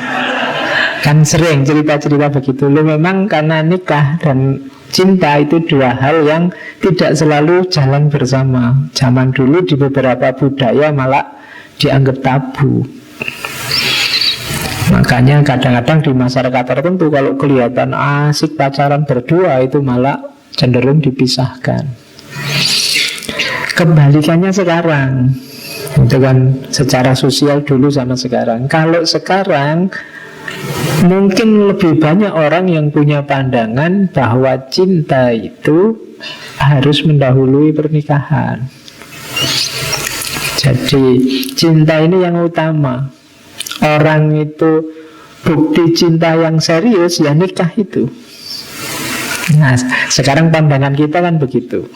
Kan sering cerita-cerita begitu. Lu memang karena nikah dan cinta itu dua hal yang tidak selalu jalan bersama. Zaman dulu di beberapa budaya malah dianggap tabu. Makanya kadang-kadang di masyarakat tertentu kalau kelihatan asik pacaran berdua itu malah cenderung dipisahkan. Kebalikannya sekarang, itu kan secara sosial dulu sama sekarang. Kalau sekarang mungkin lebih banyak orang yang punya pandangan bahwa cinta itu harus mendahului pernikahan. Jadi cinta ini yang utama. Orang itu bukti cinta yang serius ya nikah itu. Nah, sekarang pandangan kita kan begitu.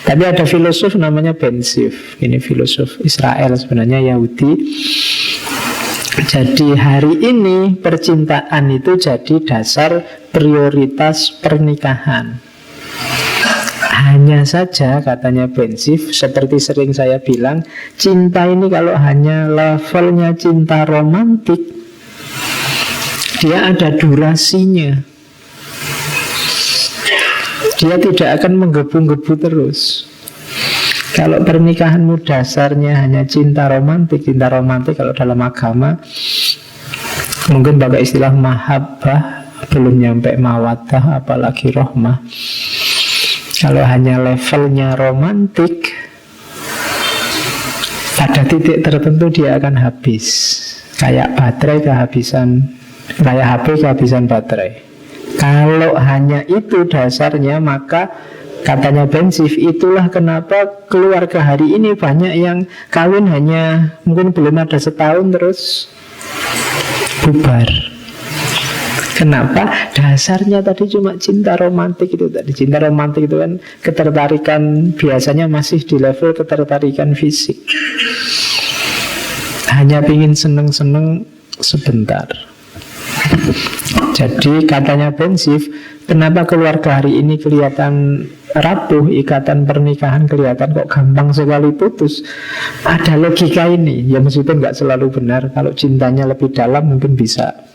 Tapi ada filosof namanya Ben Sif. Ini filosof Israel, sebenarnya Yahudi. Jadi hari ini percintaan itu jadi dasar prioritas pernikahan. Hanya saja katanya Ben Sif, seperti sering saya bilang, cinta ini kalau hanya levelnya cinta romantik, dia ada durasinya. Dia tidak akan menggebu-gebu terus. Kalau pernikahanmu dasarnya hanya cinta romantik kalau dalam agama mungkin pakai istilah mahabbah, belum nyampe mawaddah apalagi rohmah. Kalau hanya levelnya romantik, pada titik tertentu dia akan habis. Kayak baterai kehabisan, kayak HP kehabisan baterai. Kalau hanya itu dasarnya, maka katanya Ben Sif, itulah kenapa keluarga hari ini banyak yang kawin hanya mungkin belum ada setahun terus bubar. Kenapa? Dasarnya tadi cuma cinta romantik itu tadi. Cinta romantik itu kan ketertarikan, biasanya masih di level ketertarikan fisik. Hanya ingin seneng-seneng sebentar. Jadi katanya Ben Sif, kenapa keluarga hari ini kelihatan rapuh, ikatan pernikahan kelihatan kok gampang sekali putus? Ada logika ini. Ya meskipun nggak selalu benar. Kalau cintanya lebih dalam mungkin bisa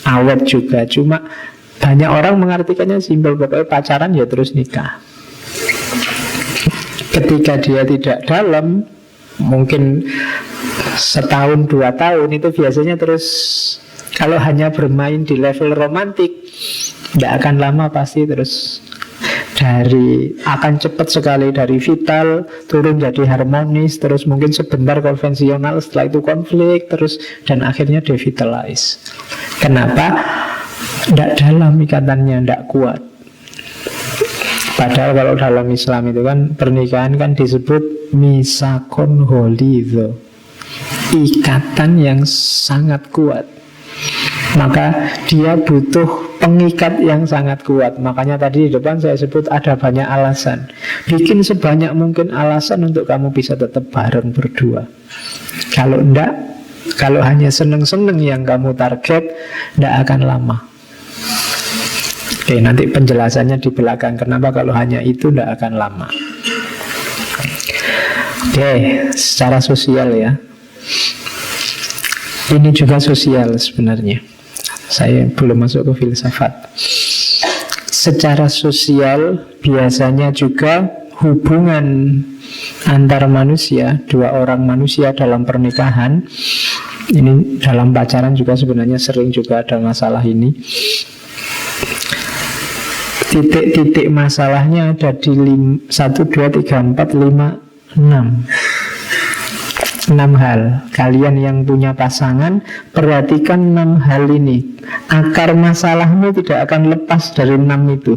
awet juga. Cuma banyak orang mengartikannya simpel, pokoknya pacaran ya terus nikah. Ketika dia tidak dalam, mungkin setahun 2 tahun itu biasanya terus. Kalau hanya bermain di level romantik, tidak akan lama pasti terus akan cepat sekali dari vital turun jadi harmonis, terus mungkin sebentar konvensional, setelah itu konflik terus, dan akhirnya devitalize. Kenapa? Tidak dalam ikatannya, tidak kuat. Padahal kalau dalam Islam itu kan pernikahan kan disebut misakon holidho, ikatan yang sangat kuat. Maka dia butuh pengikat yang sangat kuat. Makanya tadi di depan saya sebut ada banyak alasan. Bikin sebanyak mungkin alasan untuk kamu bisa tetap bareng berdua. Kalau enggak, kalau hanya seneng-seneng yang kamu target, enggak akan lama. Oke, nanti penjelasannya di belakang kenapa kalau hanya itu enggak akan lama. Oke, secara sosial ya. Ini juga sosial sebenarnya. Saya belum masuk ke filsafat. Secara sosial biasanya juga hubungan antar manusia, 2 orang manusia dalam pernikahan, ini dalam pacaran juga sebenarnya sering juga ada masalah ini. Titik-titik masalahnya ada di 1, 2, 3, 4, 5, 6 hal. Kalian yang punya pasangan, perhatikan 6 hal ini. Akar masalahmu tidak akan lepas dari 6 itu.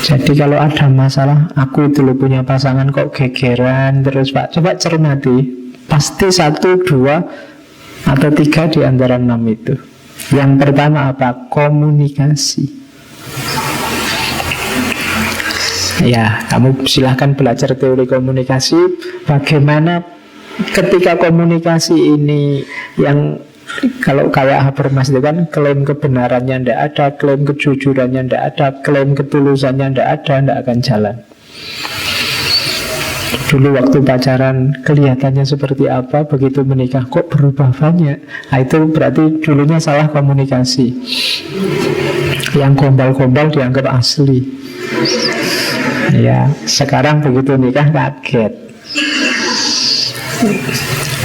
Jadi kalau ada masalah, aku dulu punya pasangan kok gegeran terus Pak, coba cermati. Pasti 1, 2, atau 3 di antara 6 itu. Yang pertama apa? Komunikasi. Ya, kamu silahkan belajar teori komunikasi. Bagaimana ketika komunikasi ini yang kalau kayak Habermas itu kan klaim kebenarannya tidak ada, klaim kejujurannya tidak ada, klaim ketulusannya tidak ada, tidak akan jalan. Dulu waktu pacaran kelihatannya seperti apa, begitu menikah kok berubah banyak. Nah, itu berarti dulunya salah komunikasi. Yang gombal-gombal dianggap asli. Ya, sekarang begitu nikah kaget.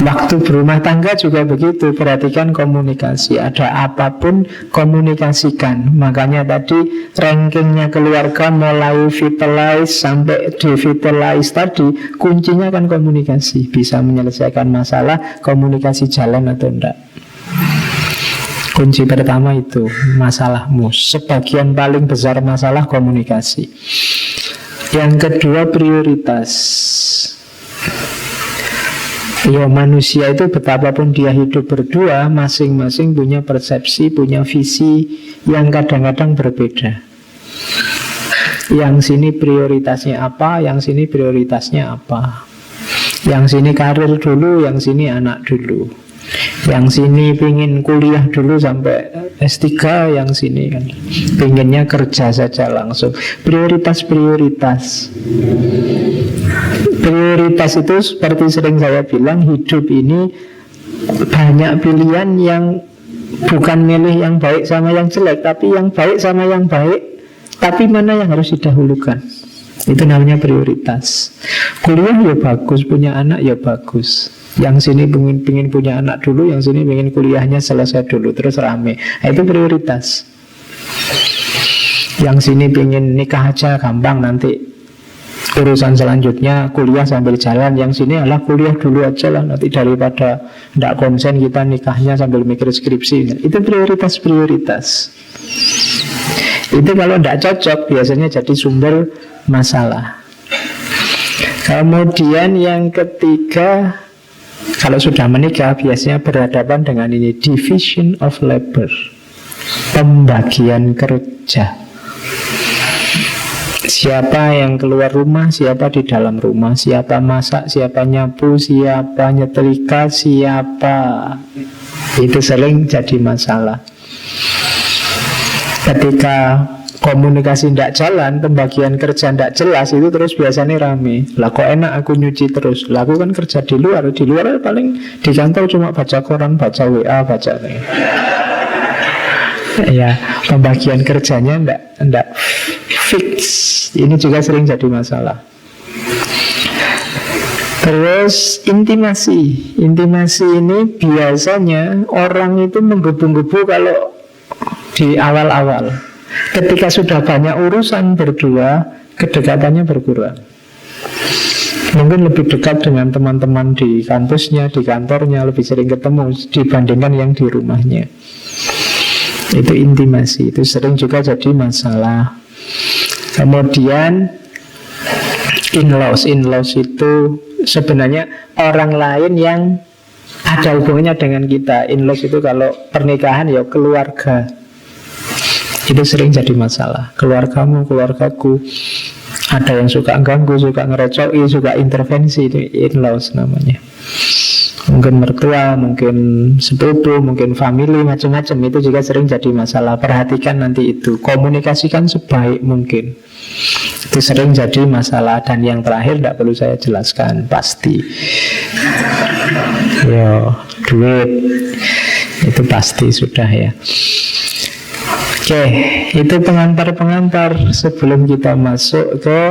Waktu berumah tangga juga begitu. Perhatikan komunikasi. Ada apapun komunikasikan. Makanya tadi rankingnya keluarga mulai vitalize sampai devitalize tadi, kuncinya kan komunikasi. Bisa menyelesaikan masalah, komunikasi jalan atau enggak. Kunci pertama itu masalahmu. Sebagian paling besar masalah komunikasi. Yang kedua prioritas. Ya, manusia itu betapapun dia hidup berdua, masing-masing punya persepsi, punya visi yang kadang-kadang berbeda. Yang sini prioritasnya apa, yang sini prioritasnya apa. Yang sini karir dulu, yang sini anak dulu. Yang sini pingin kuliah dulu sampai S3, yang sini kan pinginnya kerja saja langsung. Prioritas-prioritas. Prioritas itu seperti sering saya bilang, hidup ini banyak pilihan yang bukan milih yang baik sama yang jelek, tapi yang baik sama yang baik. Tapi mana yang harus didahulukan? Itu namanya prioritas. Kuliah ya bagus, punya anak ya bagus. Yang sini pengen punya anak dulu, yang sini pengen kuliahnya selesai dulu, terus rame. Nah, itu prioritas. Yang sini pengen nikah aja gampang, nanti urusan selanjutnya kuliah sambil jalan. Yang sini adalah kuliah dulu aja lah, nanti daripada tidak konsen kita nikahnya sambil mikir skripsi. Itu prioritas-prioritas. Itu kalau tidak cocok biasanya jadi sumber masalah. Kemudian yang ketiga, kalau sudah menikah biasanya berhadapan dengan ini, division of labor, pembagian kerja. Siapa yang keluar rumah, siapa di dalam rumah, siapa masak, siapa nyapu, siapa nyetrika, siapa. Itu sering jadi masalah. Ketika komunikasi tidak jalan, pembagian kerja tidak jelas, itu terus biasanya rame. Lah kok enak aku nyuci terus, lah aku kan kerja di luar paling di kantor cuma baca koran, baca WA, baca ya, pembagian kerjanya tidak fix. Ini juga sering jadi masalah. Terus intimasi. Intimasi ini biasanya orang itu menggebu-gebu kalau di awal-awal. Ketika sudah banyak urusan berdua, kedekatannya berkurang. Mungkin lebih dekat dengan teman-teman di kampusnya, di kantornya, lebih sering ketemu dibandingkan yang di rumahnya. Itu intimasi, itu sering juga jadi masalah. Kemudian in-laws. In-laws itu sebenarnya orang lain yang ada hubungannya dengan kita. In-laws itu kalau pernikahan ya keluarga. Itu sering jadi masalah. Keluargamu, keluargaku. Ada yang suka ganggu, suka ngerecoki, suka intervensi. Itu in-laws namanya. Mungkin mertua, mungkin sepupu, mungkin family, macam-macam. Itu juga sering jadi masalah. Perhatikan nanti itu. Komunikasikan sebaik mungkin. Itu sering jadi masalah. Dan yang terakhir tidak perlu saya jelaskan, pasti. Yo, duit. Itu pasti sudah ya. Oke, itu pengantar-pengantar sebelum kita masuk ke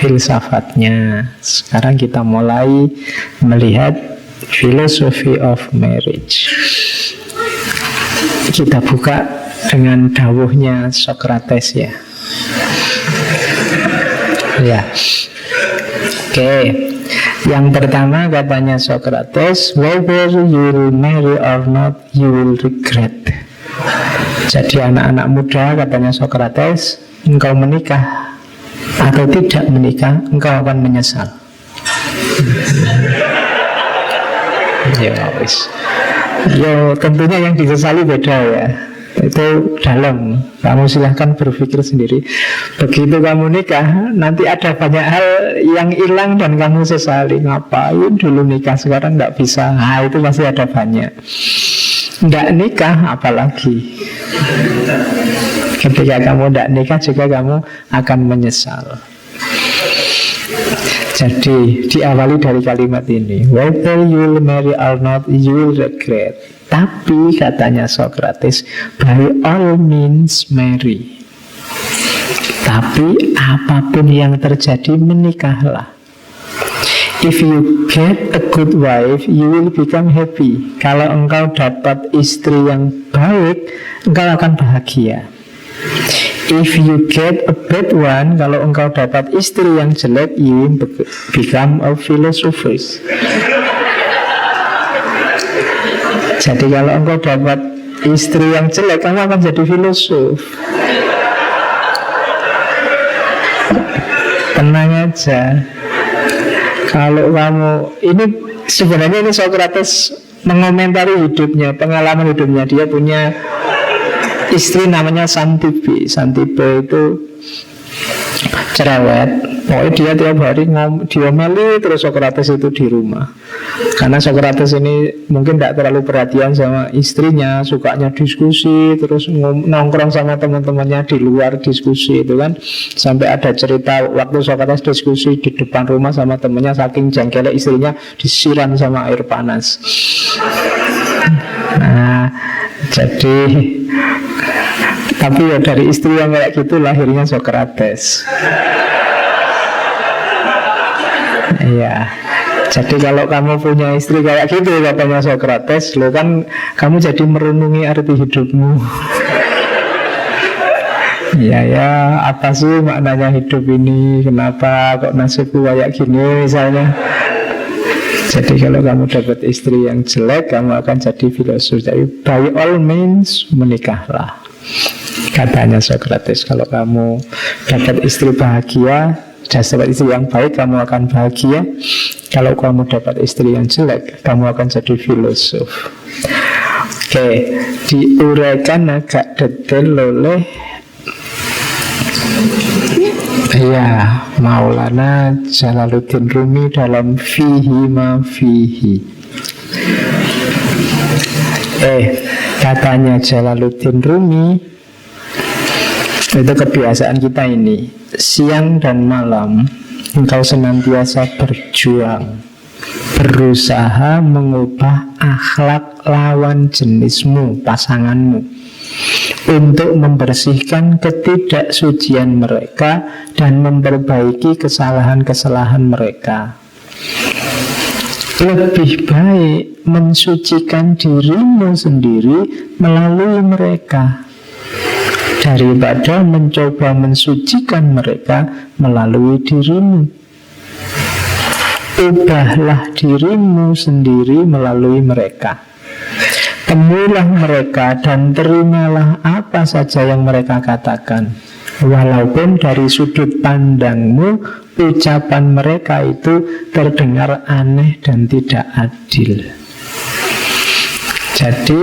filsafatnya. Sekarang kita mulai melihat philosophy of marriage. Kita buka dengan dawuhnya Socrates ya. Ya. Oke. Yang pertama katanya Socrates, whether you will marry or not, you will regret. Jadi anak-anak muda katanya Socrates, engkau menikah atau tidak menikah, engkau akan menyesal. Ya wis. Ya tentunya yang disesali beda ya. Itu dalam. Kamu silahkan berpikir sendiri. Begitu kamu nikah, nanti ada banyak hal yang hilang dan kamu sesali. Ngapain dulu nikah, sekarang nggak bisa. Nah itu pasti ada banyak. Nggak nikah apalagi. Ketika kamu tidak nikah juga kamu akan menyesal. Jadi diawali dari kalimat ini, whether you'll marry or not, you'll regret. Tapi katanya Socrates, by all means marry. Tapi apapun yang terjadi, menikahlah. If you get a good wife, you will become happy. Kalau engkau dapat istri yang baik, engkau akan bahagia. If you get a bad one, kalau engkau dapat istri yang jelek, you will become a philosopher. Jadi kalau engkau dapat istri yang jelek, kamu akan jadi filosof. Tenang aja. Kalau kamu, ini sebenarnya ini Socrates mengomentari hidupnya, pengalaman hidupnya. Dia punya istri namanya Xanthippe. Xanthippe itu cerewet. Pokoknya dia tiap hari diomeli terus Socrates itu di rumah. Karena Socrates ini mungkin tidak terlalu perhatian sama istrinya, sukanya diskusi, terus nongkrong sama teman-temannya di luar diskusi itu kan. Sampai ada cerita waktu Socrates diskusi di depan rumah sama temannya, saking jengkelnya istrinya disiram sama air panas. Nah, jadi tapi ya dari istri yang kayak gitu lahirnya Socrates. Iya. Jadi kalau kamu punya istri kayak gitu katanya Socrates, lo kan kamu jadi merenungi arti hidupmu. Ya, apa sih maknanya hidup ini? Kenapa kok nasibku kayak gini misalnya? Jadi kalau kamu dapat istri yang jelek, kamu akan jadi filosof. Jadi by all means menikahlah. Katanya Socrates, kalau kamu dapat istri bahagia, dapat istri yang baik, kamu akan bahagia. Kalau kamu dapat istri yang jelek, kamu akan jadi filosof. Oke, diuraikan agak detail oleh Maulana Jalaluddin Rumi dalam Fihi Ma Fihi. Katanya Jalaluddin Rumi, itu kebiasaan kita ini, siang dan malam engkau senantiasa berjuang, berusaha mengubah akhlak lawan jenismu, pasanganmu, untuk membersihkan ketidaksucian mereka dan memperbaiki kesalahan-kesalahan mereka. Lebih baik mensucikan dirimu sendiri melalui mereka daripada mencoba mensucikan mereka melalui dirimu. Ubahlah dirimu sendiri melalui mereka. Temuilah mereka dan terimalah apa saja yang mereka katakan. Walaupun dari sudut pandangmu ucapan mereka itu terdengar aneh dan tidak adil. Jadi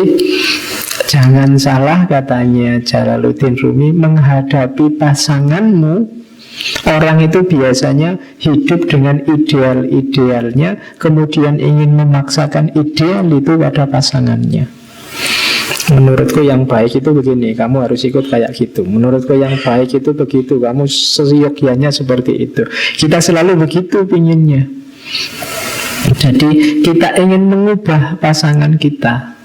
jangan salah, katanya Jalaluddin Rumi, menghadapi pasanganmu. Orang itu biasanya hidup dengan ideal-idealnya, kemudian ingin memaksakan ideal itu pada pasangannya. Menurutku yang baik itu begini, kamu harus ikut kayak gitu. Menurutku yang baik itu begitu, kamu seyogianya seperti itu. Kita selalu begitu pinginnya. Jadi kita ingin mengubah pasangan kita.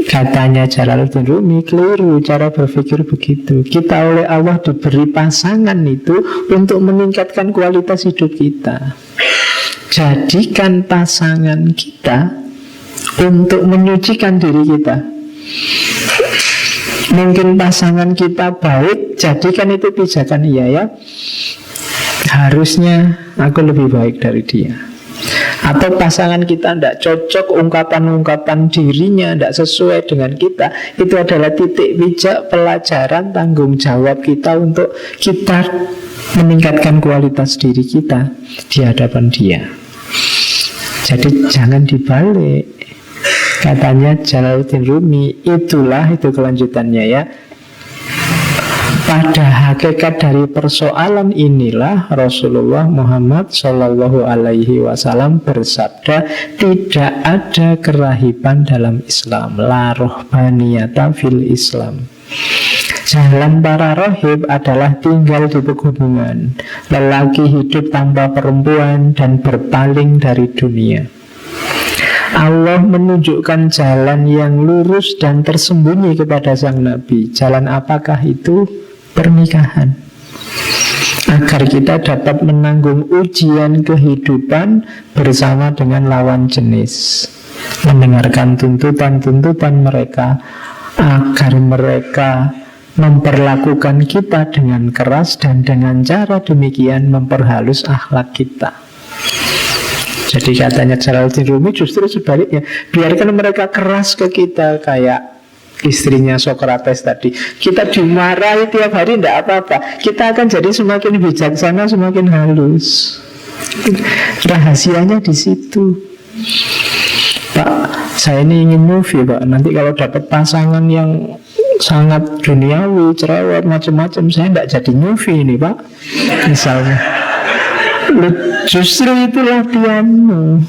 Katanya Jalaluddin Rumi, keliru cara berpikir begitu. Kita oleh Allah diberi pasangan itu untuk meningkatkan kualitas hidup kita. Jadikan pasangan kita untuk menyucikan diri kita. Mungkin pasangan kita baik, jadikan itu pijakan, iya ya, harusnya aku lebih baik dari dia. Atau pasangan kita tidak cocok, ungkapan-ungkapan dirinya tidak sesuai dengan kita, itu adalah titik bijak pelajaran tanggung jawab kita untuk kita meningkatkan kualitas diri kita di hadapan dia. Jadi jangan dibalik. Katanya Jalaluddin Rumi, itulah itu kelanjutannya ya. Pada hakikat dari persoalan inilah Rasulullah Muhammad Shallallahu Alaihi Wasallam bersabda, tidak ada kerahiban dalam Islam, la rohbaniyata fil Islam. Jalan para rohib adalah tinggal di pegunungan, lelaki hidup tanpa perempuan, dan berpaling dari dunia. Allah menunjukkan jalan yang lurus dan tersembunyi kepada sang Nabi. Jalan apakah itu? Pernikahan. Agar kita dapat menanggung ujian kehidupan bersama dengan lawan jenis, mendengarkan tuntutan-tuntutan mereka, agar mereka memperlakukan kita dengan keras dan dengan cara demikian memperhalus akhlak kita. Jadi katanya Jalaluddin Rumi justru sebaliknya, biarkan mereka keras ke kita kayak istrinya Sokrates tadi. Kita dimarahi tiap hari tidak apa-apa, kita akan jadi semakin bijaksana, semakin halus. Rahasianya di situ. Pak, saya ini ingin movie Pak, nanti kalau dapat pasangan yang sangat duniawi, cerewet, macam-macam, saya tidak jadi movie ini Pak, misalnya. Justru itu latihanmu.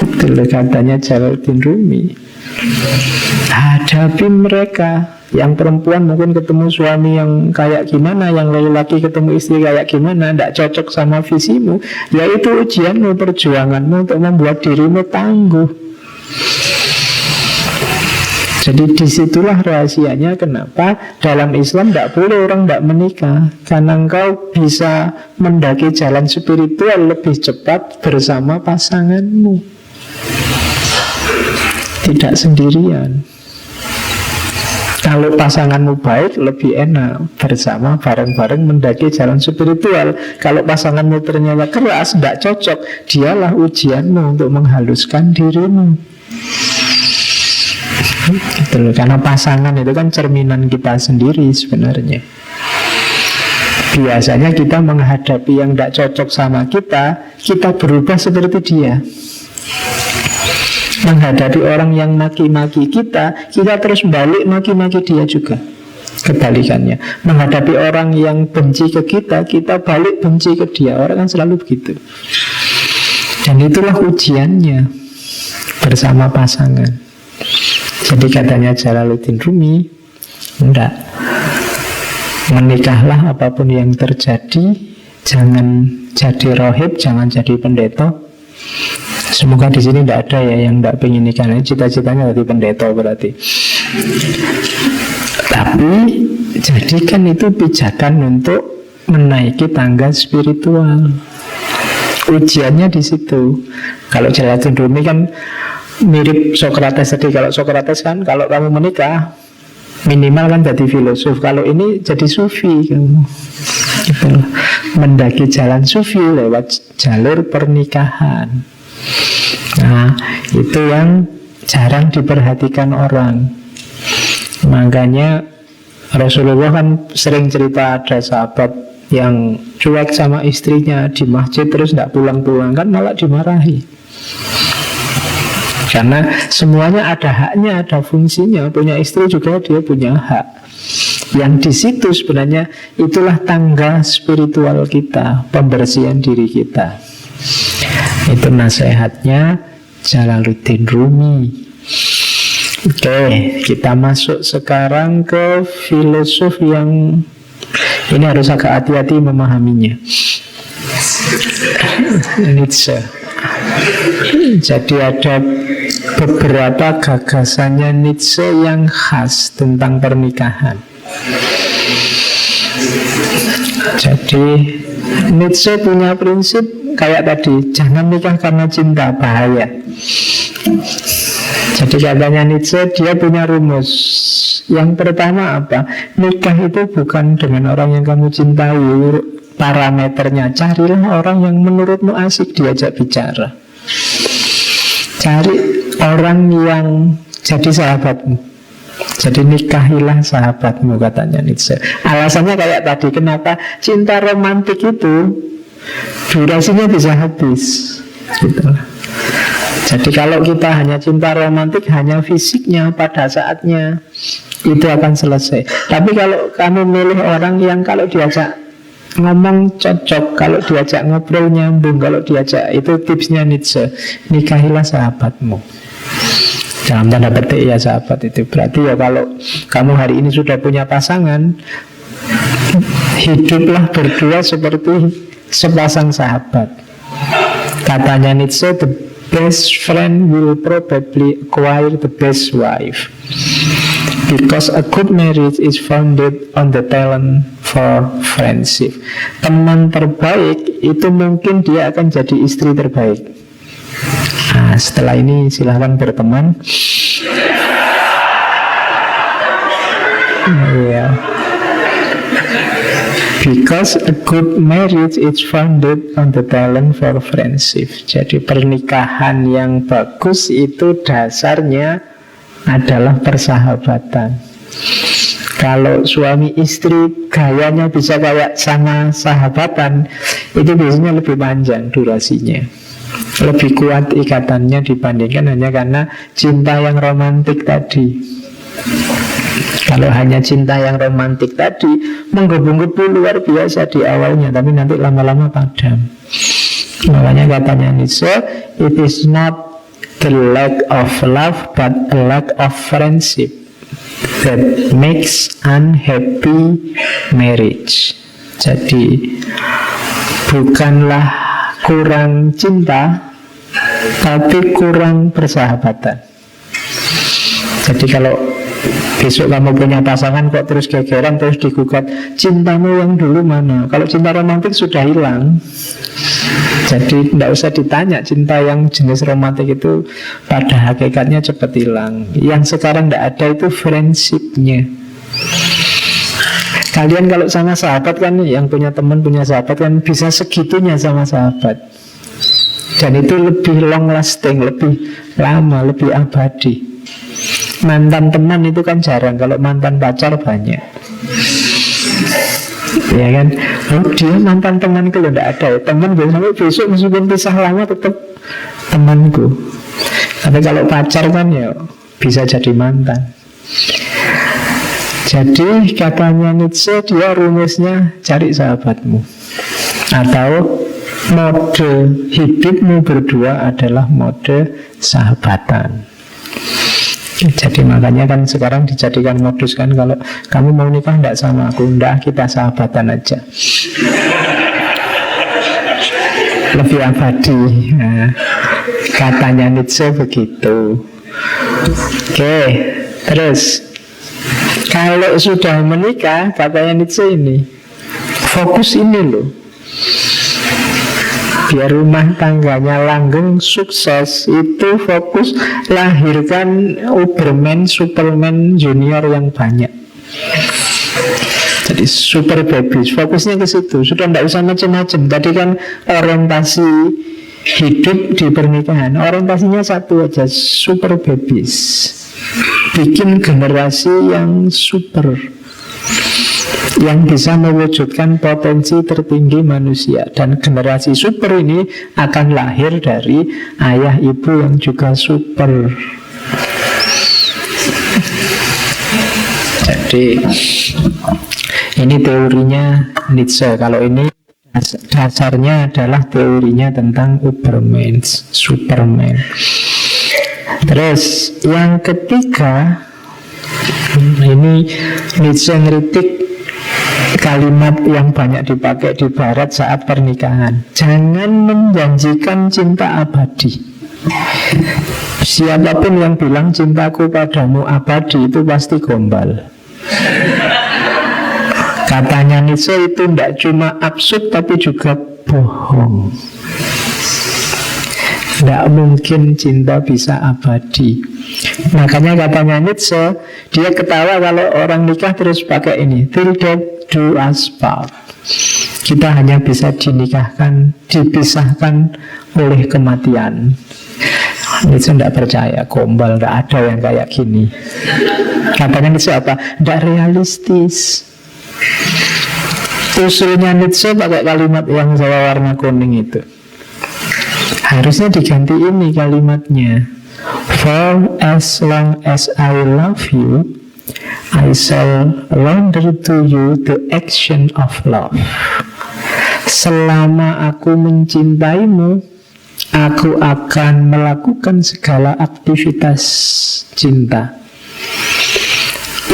Itu katanya Jalaluddin Rumi. Hadapi mereka. Yang perempuan mungkin ketemu suami yang kayak gimana, yang laki-laki ketemu istri kayak gimana, tidak cocok sama visimu. Ya itu ujianmu, perjuanganmu untuk membuat dirimu tangguh. Jadi disitulah rahasianya kenapa dalam Islam tidak boleh orang tidak menikah. Karena engkau bisa mendaki jalan spiritual lebih cepat bersama pasanganmu, tidak sendirian. Kalau pasanganmu baik, lebih enak bersama bareng-bareng mendaki jalan spiritual. Kalau pasanganmu ternyata keras, tidak cocok, dialah ujianmu untuk menghaluskan dirimu. Gitu loh. Karena pasangan itu kan cerminan kita sendiri sebenarnya. Biasanya kita menghadapi yang tidak cocok sama kita, kita berubah seperti dia. Menghadapi orang yang maki-maki kita, kita terus balik maki-maki dia juga. Kebalikannya, menghadapi orang yang benci ke kita, kita balik benci ke dia. Orang kan selalu begitu. Dan itulah ujiannya bersama pasangan. Jadi katanya Jalaluddin Rumi, enggak, menikahlah apapun yang terjadi, jangan jadi rohib, jangan jadi pendeta. Semoga di sini tidak ada ya yang tidak pengen nikah. Cita-citanya jadi pendeta berarti. Tapi jadikan itu pijakan untuk menaiki tangga spiritual. Ujiannya di situ. Kalau Jalaluddin Rumi kan mirip Sokrates tadi. Kalau Sokrates kan kalau kamu menikah minimal kan jadi filosof. Kalau ini jadi sufi kamu. Gitu. Mendaki jalan sufi lewat jalur pernikahan. Nah, itu yang jarang diperhatikan orang. Makanya Rasulullah kan sering cerita ada sahabat yang cuek sama istrinya di masjid terus tidak pulang-pulang, kan malah dimarahi. Karena semuanya ada haknya, ada fungsinya. Punya istri juga dia punya hak. Yang di situ sebenarnya itulah tangga spiritual kita, pembersihan diri kita. Itu nasihatnya Jalaluddin Rumi. Oke, kita masuk sekarang ke filosof yang ini harus agak hati-hati memahaminya. Nietzsche. Jadi ada beberapa gagasannya Nietzsche yang khas tentang pernikahan. Jadi Nietzsche punya prinsip kayak tadi, jangan nikah karena cinta, bahaya. Jadi katanya Nietzsche, dia punya rumus. Yang pertama apa? Nikah itu bukan dengan orang yang kamu cintai. Parameternya, carilah orang yang menurutmu asik diajak bicara. Cari orang yang jadi sahabatmu. Jadi nikahilah sahabatmu, katanya Nietzsche. Alasannya kayak tadi, kenapa cinta romantik itu durasinya bisa habis gitu. Jadi kalau kita hanya cinta romantik, hanya fisiknya pada saatnya, itu akan selesai. Tapi kalau kamu milih orang yang kalau diajak ngomong cocok, kalau diajak ngobrol nyambung, kalau diajak, itu tipsnya Nietzsche, nikahilah sahabatmu. Dalam tanda petik ya sahabat itu. Berarti ya kalau kamu hari ini sudah punya pasangan, hiduplah berdua seperti sepasang sahabat. Katanya Nietzsche, the best friend will probably acquire the best wife, because a good marriage is founded on the talent for friendship. Teman terbaik itu mungkin dia akan jadi istri terbaik. Nah, setelah ini silahkan berteman. Yeah. Because a good marriage is founded on the talent for friendship. Jadi pernikahan yang bagus itu dasarnya adalah persahabatan. Kalau suami istri gayanya bisa kayak sama sahabatan, itu biasanya lebih panjang durasinya, lebih kuat ikatannya dibandingkan hanya karena cinta yang romantik tadi. Kalau hanya cinta yang romantik tadi, menggebu-gebu luar biasa di awalnya, tapi nanti lama-lama padam. Makanya katanya Nietzsche, it is not the lack of love, but a lack of friendship that makes unhappy marriage. Jadi bukanlah kurang cinta, tapi kurang persahabatan. Jadi kalau besok kamu punya pasangan kok terus gegeran, terus digugat, cintamu yang dulu mana? Kalau cinta romantik sudah hilang. Jadi tidak usah ditanya, cinta yang jenis romantik itu pada hakikatnya cepat hilang. Yang sekarang tidak ada itu friendship-nya. Kalian kalau sama sahabat kan, yang punya teman punya sahabat kan bisa segitunya sama sahabat. Dan itu lebih long lasting, lebih lama, lebih abadi. Mantan teman itu kan jarang, kalau mantan pacar banyak. Ya kan? Oh, dia mantan temanku loh, tidak ada ya. Teman biasanya besok meskipun pisah lama tetap temanku. Tapi kalau pacar kan ya bisa jadi mantan. Jadi katanya Nietzsche, dia rumusnya cari sahabatmu, atau mode hidupmu berdua adalah mode sahabatan. Jadi makanya kan sekarang dijadikan modus kan, kalau kamu mau nikah enggak sama aku, enggak, kita sahabatan aja. Lebih abadi. Nah, katanya Nietzsche begitu. Oke, terus kalau sudah menikah, katanya Nietzsche ini, fokus ini loh, biar rumah tangganya langgeng, sukses, itu fokus lahirkan Uberman, Superman junior yang banyak. Jadi super babies, fokusnya ke situ. Sudah tidak usah macam-macam. Tadi kan orientasi hidup di pernikahan, orientasinya satu aja, super babies. Bikin generasi yang super, yang bisa mewujudkan potensi tertinggi manusia. Dan generasi super ini akan lahir dari ayah ibu yang juga super. Jadi ini teorinya Nietzsche. Kalau ini dasarnya adalah teorinya tentang Uberman, Superman. Terus yang ketiga, ini Nietzsche ngeritik kalimat yang banyak dipakai di barat saat pernikahan. Jangan menjanjikan cinta abadi. Siapapun yang bilang cintaku padamu abadi itu pasti gombal. Katanya Nietzsche itu tidak cuma absurd tapi juga bohong. Tidak mungkin cinta bisa abadi. Makanya katanya Nietzsche, dia ketawa kalau orang nikah terus pakai ini, till death do us part. Kita hanya bisa dinikahkan, dipisahkan oleh kematian. Nietzsche tidak percaya, gombal, tidak ada yang kayak gini. Katanya Nietzsche apa? Tidak realistis. Usulnya Nietzsche pakai kalimat yang Jawa warna kuning itu. Harusnya diganti ini kalimatnya. For as long as I love you, I shall render to you the action of love. Selama aku mencintaimu, aku akan melakukan segala aktivitas cinta.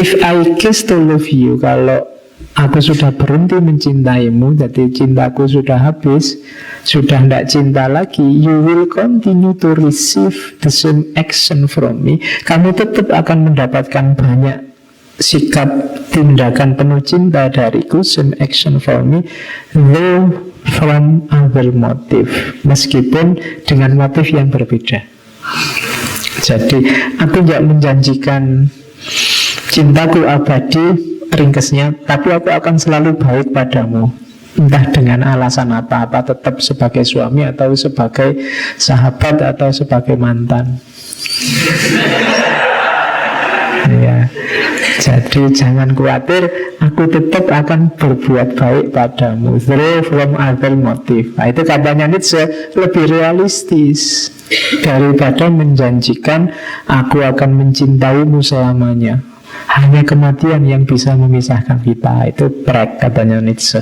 If I cease to love you, kalau aku sudah berhenti mencintaimu, jadi cintaku sudah habis, sudah tidak cinta lagi, you will continue to receive the same action from me. Kamu tetap akan mendapatkan banyak sikap tindakan penuh cinta dariku, same action for me, though from other motive, meskipun dengan motif yang berbeda. Jadi aku tidak menjanjikan cintaku abadi, ringkesnya, tapi aku akan selalu baik padamu, entah dengan alasan apa-apa, tetap sebagai suami atau sebagai sahabat atau sebagai mantan. Ya, jadi jangan khawatir, aku tetap akan berbuat baik padamu, through from other motive. Nah, itu katanya Nietzsche lebih realistis daripada menjanjikan aku akan mencintaimu selamanya. Hanya kematian yang bisa memisahkan kita. Itu prek, katanya Nietzsche.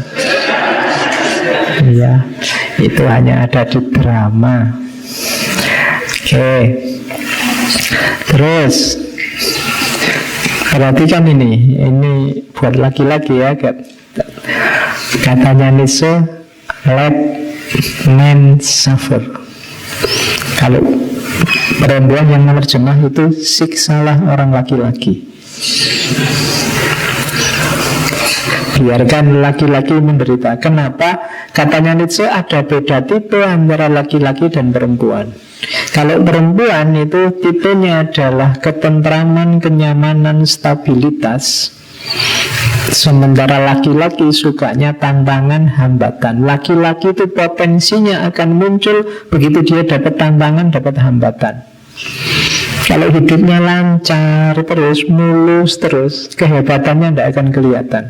Iya, itu hanya ada di drama. Oke. Terus perhatikan ini buat laki-laki ya. Katanya Nietzsche, let men suffer. Kalau perempuan yang menerjemah itu, siksalah orang laki-laki. Biarkan laki-laki menderita. Kenapa? Katanya Nietzsche, ada beda tipe antara laki-laki dan perempuan. Kalau perempuan itu tipenya adalah ketentraman, kenyamanan, stabilitas. Sementara laki-laki sukanya tantangan, hambatan. Laki-laki itu potensinya akan muncul begitu dia dapat tantangan, dapat hambatan. Kalau hidupnya lancar terus, mulus terus, kehebatannya tidak akan kelihatan.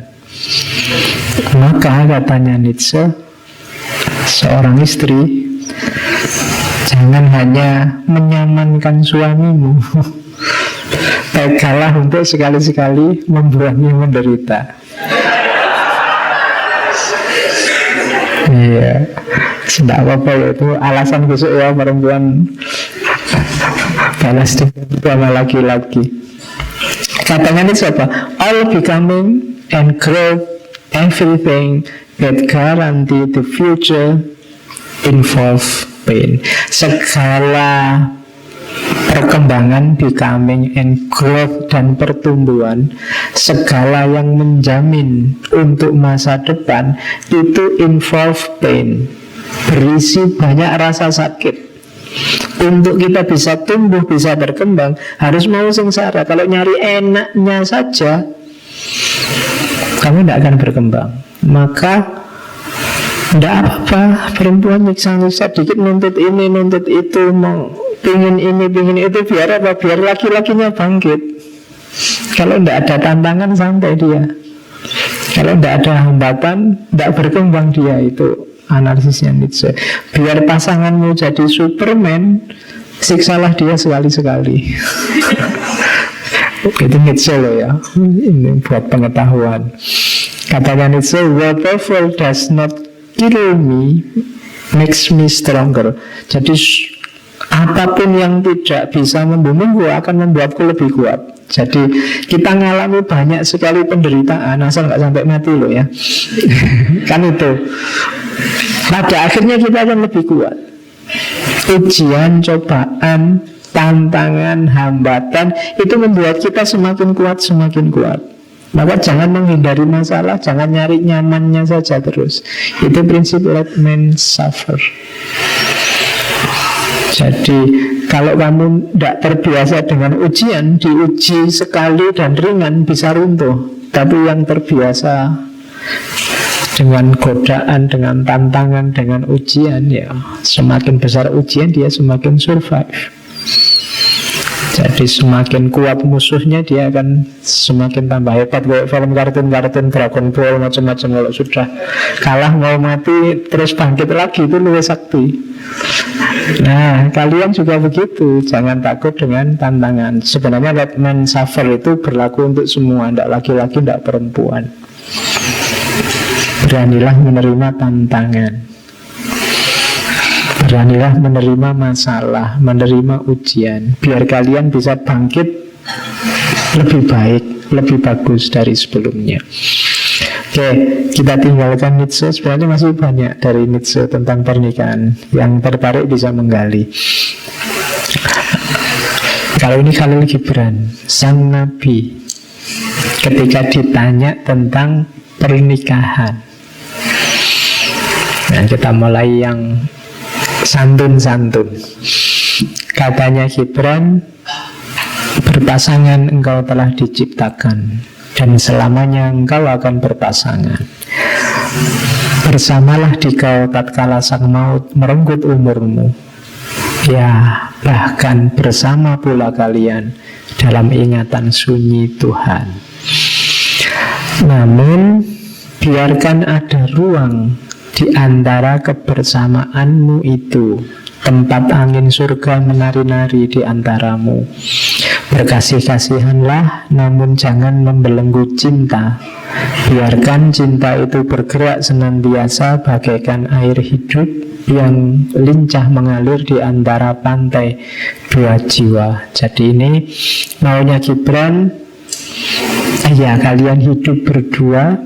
Maka katanya Nietzsche, seorang istri jangan hanya menyamankan suamimu, tegaklah untuk sekali-sekali membuatnya menderita. Iya, tidak apa-apa ya, itu alasan besok ya perempuan balas sama laki-laki. Katanya ini siapa? All becoming and growth, everything that guarantee the future involve pain. Segala perkembangan, becoming and growth dan pertumbuhan, segala yang menjamin untuk masa depan itu involve pain, berisi banyak rasa sakit. Untuk kita bisa tumbuh, bisa berkembang, harus mau sengsara. Kalau nyari enaknya saja, kamu tidak akan berkembang. Maka tidak apa-apa perempuan nyiksa-nyiksa dikit, nuntut ini, nuntut itu, mau pingin ini, pingin itu. Biar apa? Biar laki-lakinya bangkit. Kalau tidak ada tantangan, santai dia. Kalau tidak ada hambatan, tidak berkembang dia. Itu analisisnya Nietzsche. Biar pasanganmu jadi Superman, siksalah dia sekali-sekali. Itu Nietzsche loh ya. Ini buat pengetahuan. Katanya Nietzsche, whatever does not kill me makes me stronger. Jadi apapun yang tidak bisa membunuhku akan membuatku lebih kuat. Jadi kita ngalami banyak sekali penderitaan, asal nggak sampai mati loh ya. Kan itu. Pada akhirnya kita akan lebih kuat. Ujian, cobaan, tantangan, hambatan itu membuat kita semakin kuat, semakin kuat. Maka jangan menghindari masalah, jangan nyari nyamannya saja terus. Itu prinsip let men suffer. Jadi kalau kamu tidak terbiasa dengan ujian, diuji sekali dan ringan bisa runtuh. Tapi yang terbiasa dengan godaan, dengan tantangan, dengan ujian, ya semakin besar ujian dia semakin survive. Jadi semakin kuat musuhnya, dia akan semakin tambah hebat. Kayak film kartun-kartun Dragon Ball macam-macam, kalau sudah kalah mau mati terus bangkit lagi, itu lebih sakti. Nah, kalian juga begitu. Jangan takut dengan tantangan. Sebenarnya let men suffer itu berlaku untuk semua, tidak laki-laki, tidak perempuan. Beranilah menerima tantangan. Beranilah menerima masalah, menerima ujian, biar kalian bisa bangkit lebih baik, lebih bagus dari sebelumnya. Oke, kita tinggalkan Nietzsche. Sebenarnya masih banyak dari Nietzsche tentang pernikahan. Yang tertarik bisa menggali. Kalau ini Khalil Gibran, sang nabi, ketika ditanya tentang pernikahan. Nah, kita mulai yang santun-santun. Katanya Gibran, berpasangan engkau telah diciptakan, dan selamanya engkau akan berpasangan. Bersamalah dikau tatkala sang maut merenggut umurmu. Ya, bahkan bersama pula kalian dalam ingatan sunyi Tuhan. Namun, biarkan ada ruang di antara kebersamaanmu itu, tempat angin surga menari-nari di antaramu. Berkasih-kasihanlah, namun jangan membelenggu cinta. Biarkan cinta itu bergerak senantiasa bagaikan air hidup yang lincah mengalir di antara pantai dua jiwa. Jadi ini maunya Gibran, ya kalian hidup berdua,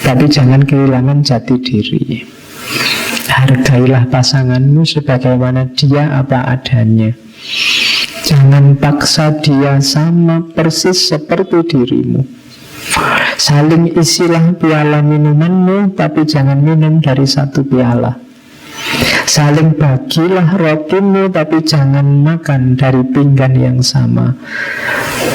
tapi jangan kehilangan jati diri. Hargailah pasanganmu sebagaimana dia apa adanya. Jangan paksa dia sama persis seperti dirimu. Saling isilah piala minumanmu, tapi jangan minum dari satu piala. Saling bagilah rotimu, tapi jangan makan dari pinggan yang sama.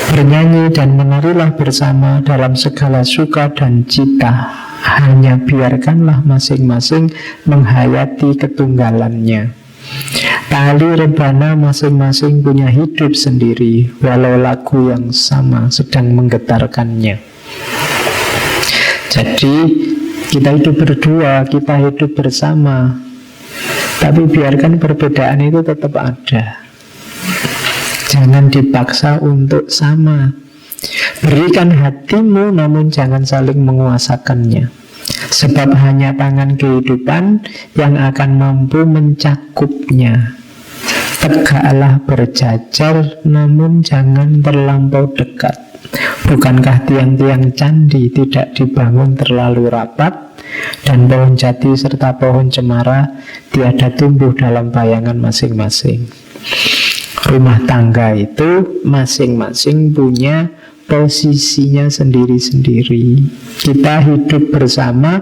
Bernyanyi dan menarilah bersama dalam segala suka dan cita. Hanya biarkanlah masing-masing menghayati ketunggalannya. Tali rebana masing-masing punya hidup sendiri, walau lagu yang sama sedang menggetarkannya. Jadi kita hidup berdua, kita hidup bersama, tapi biarkan perbedaan itu tetap ada. Jangan dipaksa untuk sama. Berikan hatimu, namun jangan saling menguasakannya. Sebab hanya tangan kehidupan yang akan mampu mencakupnya. Tegaklah berjajar, namun jangan terlampau dekat. Bukankah tiang-tiang candi tidak dibangun terlalu rapat, dan pohon jati serta pohon cemara tiada tumbuh dalam bayangan masing-masing. Rumah tangga itu masing-masing punya posisinya sendiri-sendiri. Kita hidup bersama,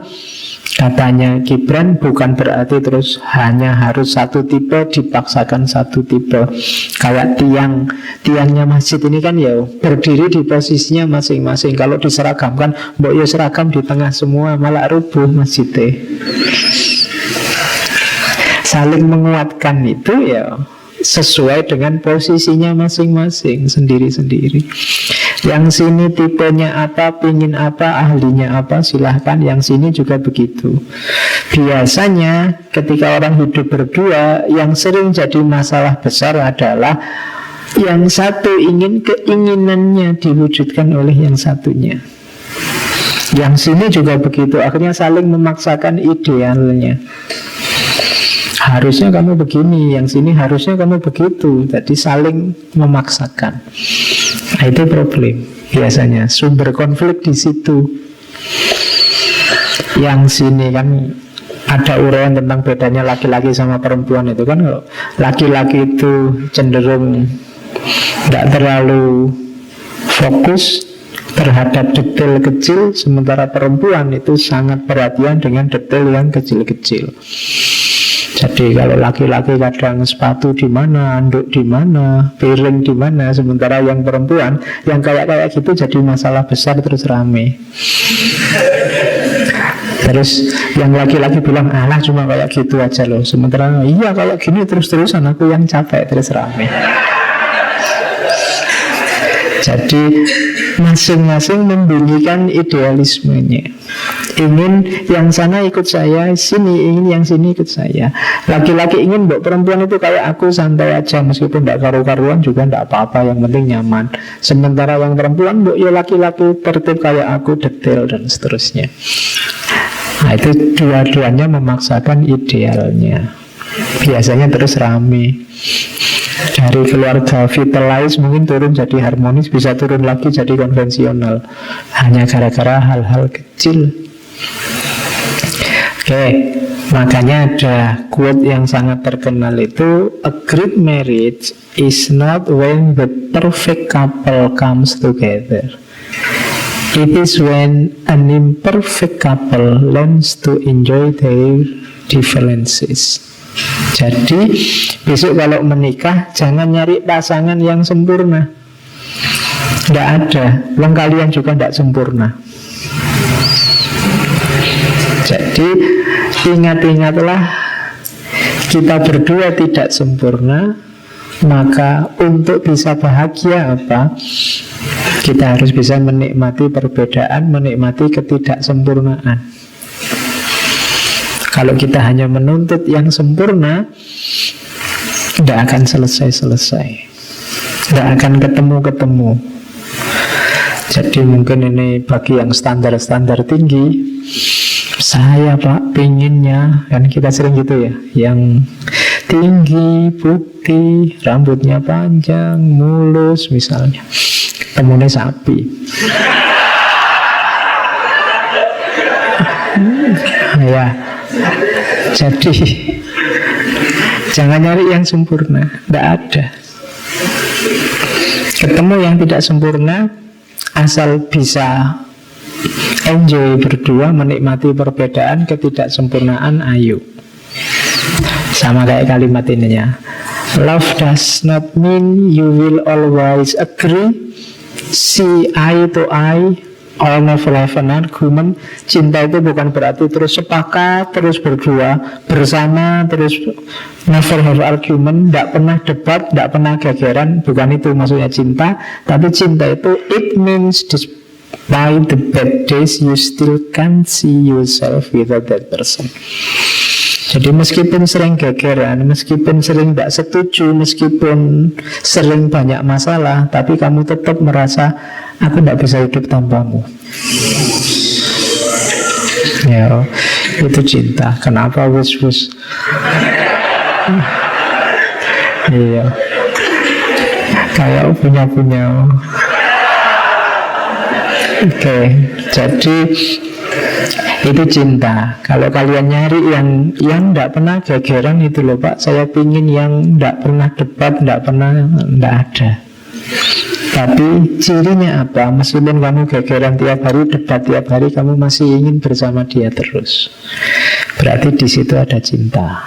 katanya Gibran, bukan berarti terus hanya harus satu tipe, dipaksakan satu tipe. Kayak tiangnya masjid ini kan ya berdiri di posisinya masing-masing. Kalau diseragamkan, mbok ya seragam di tengah semua, malah rubuh masjidnya. Saling menguatkan itu ya sesuai dengan posisinya masing-masing, sendiri-sendiri. Yang sini tipenya apa, pingin apa, ahlinya apa, silahkan. Yang sini juga begitu. Biasanya ketika orang hidup berdua, yang sering jadi masalah besar adalah yang satu ingin keinginannya diwujudkan oleh yang satunya. Yang sini juga begitu. Akhirnya saling memaksakan idealnya. Harusnya kamu begini, yang sini harusnya kamu begitu. Jadi saling memaksakan. Nah, itu problem. Biasanya sumber konflik di situ. Yang sini kan ada uraian tentang bedanya laki-laki sama perempuan itu kan. Kalau laki-laki itu cenderung tidak terlalu fokus terhadap detail kecil, sementara perempuan itu sangat perhatian dengan detail yang kecil-kecil. Jadi kalau laki-laki kadang sepatu di mana, anduk di mana, piring di mana, sementara yang perempuan yang kayak gitu jadi masalah besar terus rame. Terus yang laki-laki bilang, alah cuma kayak gitu aja loh, sementara iya kalau gini terus-terusan aku yang capek, terus rame. Jadi masing-masing membunyikan idealismenya. Ingin yang sana ikut saya, sini ingin yang sini ikut saya. Laki-laki ingin mbok perempuan itu kayak aku, santai aja, meskipun tidak karu-karuan juga tidak apa-apa, yang penting nyaman. Sementara yang perempuan, mbok ya laki-laki tertib kayak aku, detail dan seterusnya. Nah itu dua-duanya memaksakan idealnya. biasanya terus rame. Dari keluarga vitalize mungkin turun jadi harmonis, bisa turun lagi jadi konvensional, hanya gara-gara hal-hal kecil. Oke, makanya ada quote yang sangat terkenal itu, a great marriage is not when the perfect couple comes together. It is when an imperfect couple learns to enjoy their differences. Jadi besok kalau menikah jangan nyari pasangan yang sempurna. Tidak ada. Wong kalian juga tidak sempurna. Jadi ingat-ingatlah, kita berdua tidak sempurna. Maka untuk bisa bahagia apa? Kita harus bisa menikmati perbedaan, menikmati ketidaksempurnaan. Kalau kita hanya menuntut yang sempurna, tidak akan selesai-selesai, tidak akan ketemu-ketemu. Jadi mungkin ini bagi yang standar-standar tinggi, saya Pak pinginnya, kan kita sering gitu ya, yang tinggi, putih, rambutnya panjang, mulus misalnya, ketemunya sapi. Ya, jadi jangan nyari yang sempurna, tidak ada. Ketemu yang tidak sempurna, asal bisa enjoy berdua, menikmati perbedaan, ketidaksempurnaan, ayo. Sama kayak kalimat ininya, love does not mean you will always agree, see eye to eye, or never have an argument. Cinta itu bukan berarti terus sepakat, terus berdua, bersama, terus never have argument, tidak pernah debat, tidak pernah gegeran. Bukan itu maksudnya cinta. Tapi cinta itu, it means despite the bad days, you still can't see yourself without that person. Jadi meskipun sering gegeran, meskipun sering tidak setuju, meskipun sering banyak masalah, tapi kamu tetap merasa, aku tidak bisa hidup tanpamu. Ya, itu cinta. Kenapa wus-wus? Iya, kayak punya-punya. Oke, jadi itu cinta. Kalau kalian nyari yang tidak pernah gegeran itu loh Pak, saya pingin yang tidak pernah debat, tidak ada. Tapi cirinya apa? Meskipun kamu gegeran tiap hari, debat tiap hari, kamu masih ingin bersama dia terus. Berarti di situ ada cinta.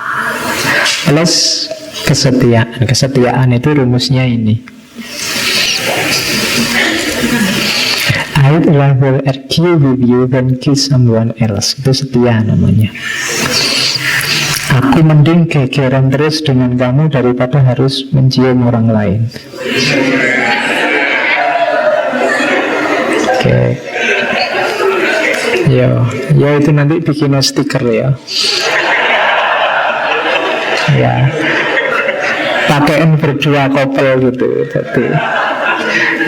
Plus kesetiaan. Kesetiaan itu rumusnya ini. I'd rather argue with you than kiss someone else. Itu setia namanya. Aku mending gegeran terus dengan kamu daripada harus mencium orang lain. Oke. Yo itu nanti bikin stiker ya. Ya. Pakaian berdua couple gitu. Jadi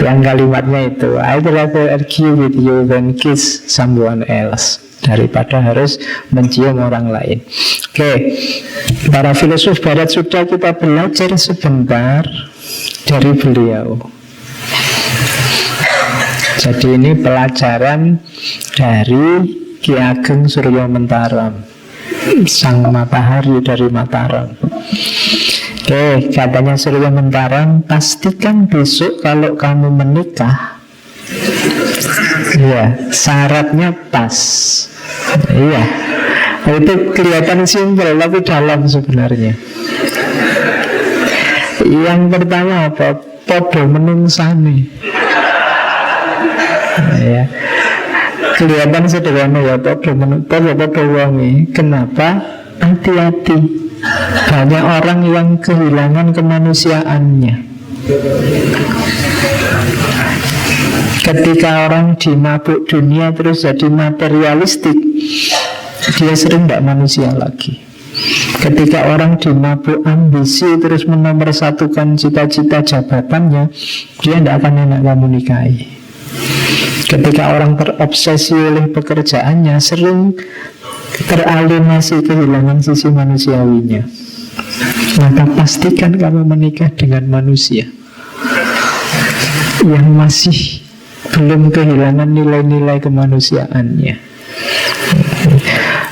yang kalimatnya itu, I'd rather argue with you than kiss someone else, daripada harus mencium orang lain. Oke, para filosof barat sudah kita belajar sebentar dari beliau. Jadi ini pelajaran dari Ki Ageng Suryo Mentaram, sang matahari dari Mataram. Oke, katanya Surya Mentaram, pastikan besok kalau kamu menikah, ya syaratnya pas. Iya, itu kelihatan simpel tapi dalam sebenarnya. Yang pertama apa? Podo menungsane. Ya, kelihatan sederhana ya, podo wangi. Kenapa? Hati-hati. Banyak orang yang kehilangan kemanusiaannya. Ketika orang dimabuk dunia terus jadi materialistik, dia sering tidak manusia lagi. Ketika orang dimabuk ambisi terus menomorsatukan cita-cita jabatannya, dia tidak akan enak kamu nikahi. Ketika orang terobsesi oleh pekerjaannya, sering teralienasi, kehilangan sisi manusiawinya. maka pastikan kamu menikah dengan manusia yang masih belum kehilangan nilai-nilai kemanusiaannya.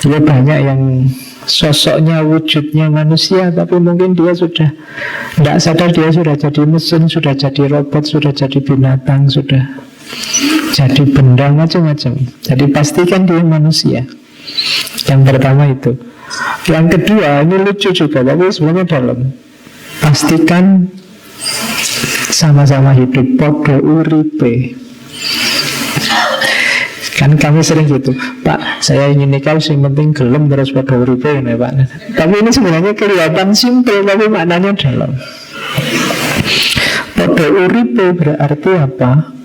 Ya banyak yang sosoknya, wujudnya manusia, tapi mungkin dia sudah tidak sadar, dia sudah jadi mesin, sudah jadi robot, sudah jadi binatang, sudah jadi benda, macam-macam. Jadi pastikan dia manusia. Yang pertama itu. Yang kedua, ini lucu juga, tapi sebenarnya dalam. Pastikan sama-sama hidup, podo uripe. Kan kami sering gitu, Pak, saya ingin nikah, yang penting gelem terus podo uripe, ya Pak. Tapi ini sebenarnya kelihatan simpel, tapi maknanya dalam. Podo uripe berarti apa?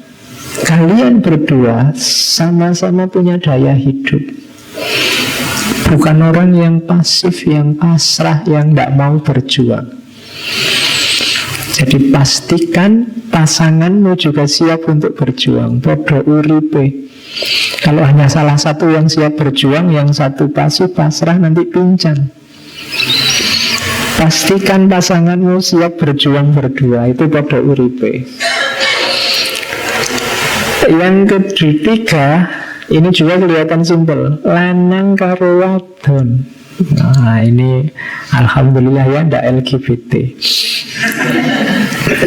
Kalian berdua sama-sama punya daya hidup. Bukan orang yang pasif, yang pasrah, yang tidak mau berjuang. Jadi pastikan pasanganmu juga siap untuk berjuang. Podo uripe. Kalau hanya salah satu yang siap berjuang, yang satu pasif, pasrah, nanti pincang. Pastikan pasanganmu siap berjuang berdua. Itu podo uripe. Yang ketiga, ini juga kelihatan simpel, lanang karo wadon. Nah ini alhamdulillah ya, ndak LGBT.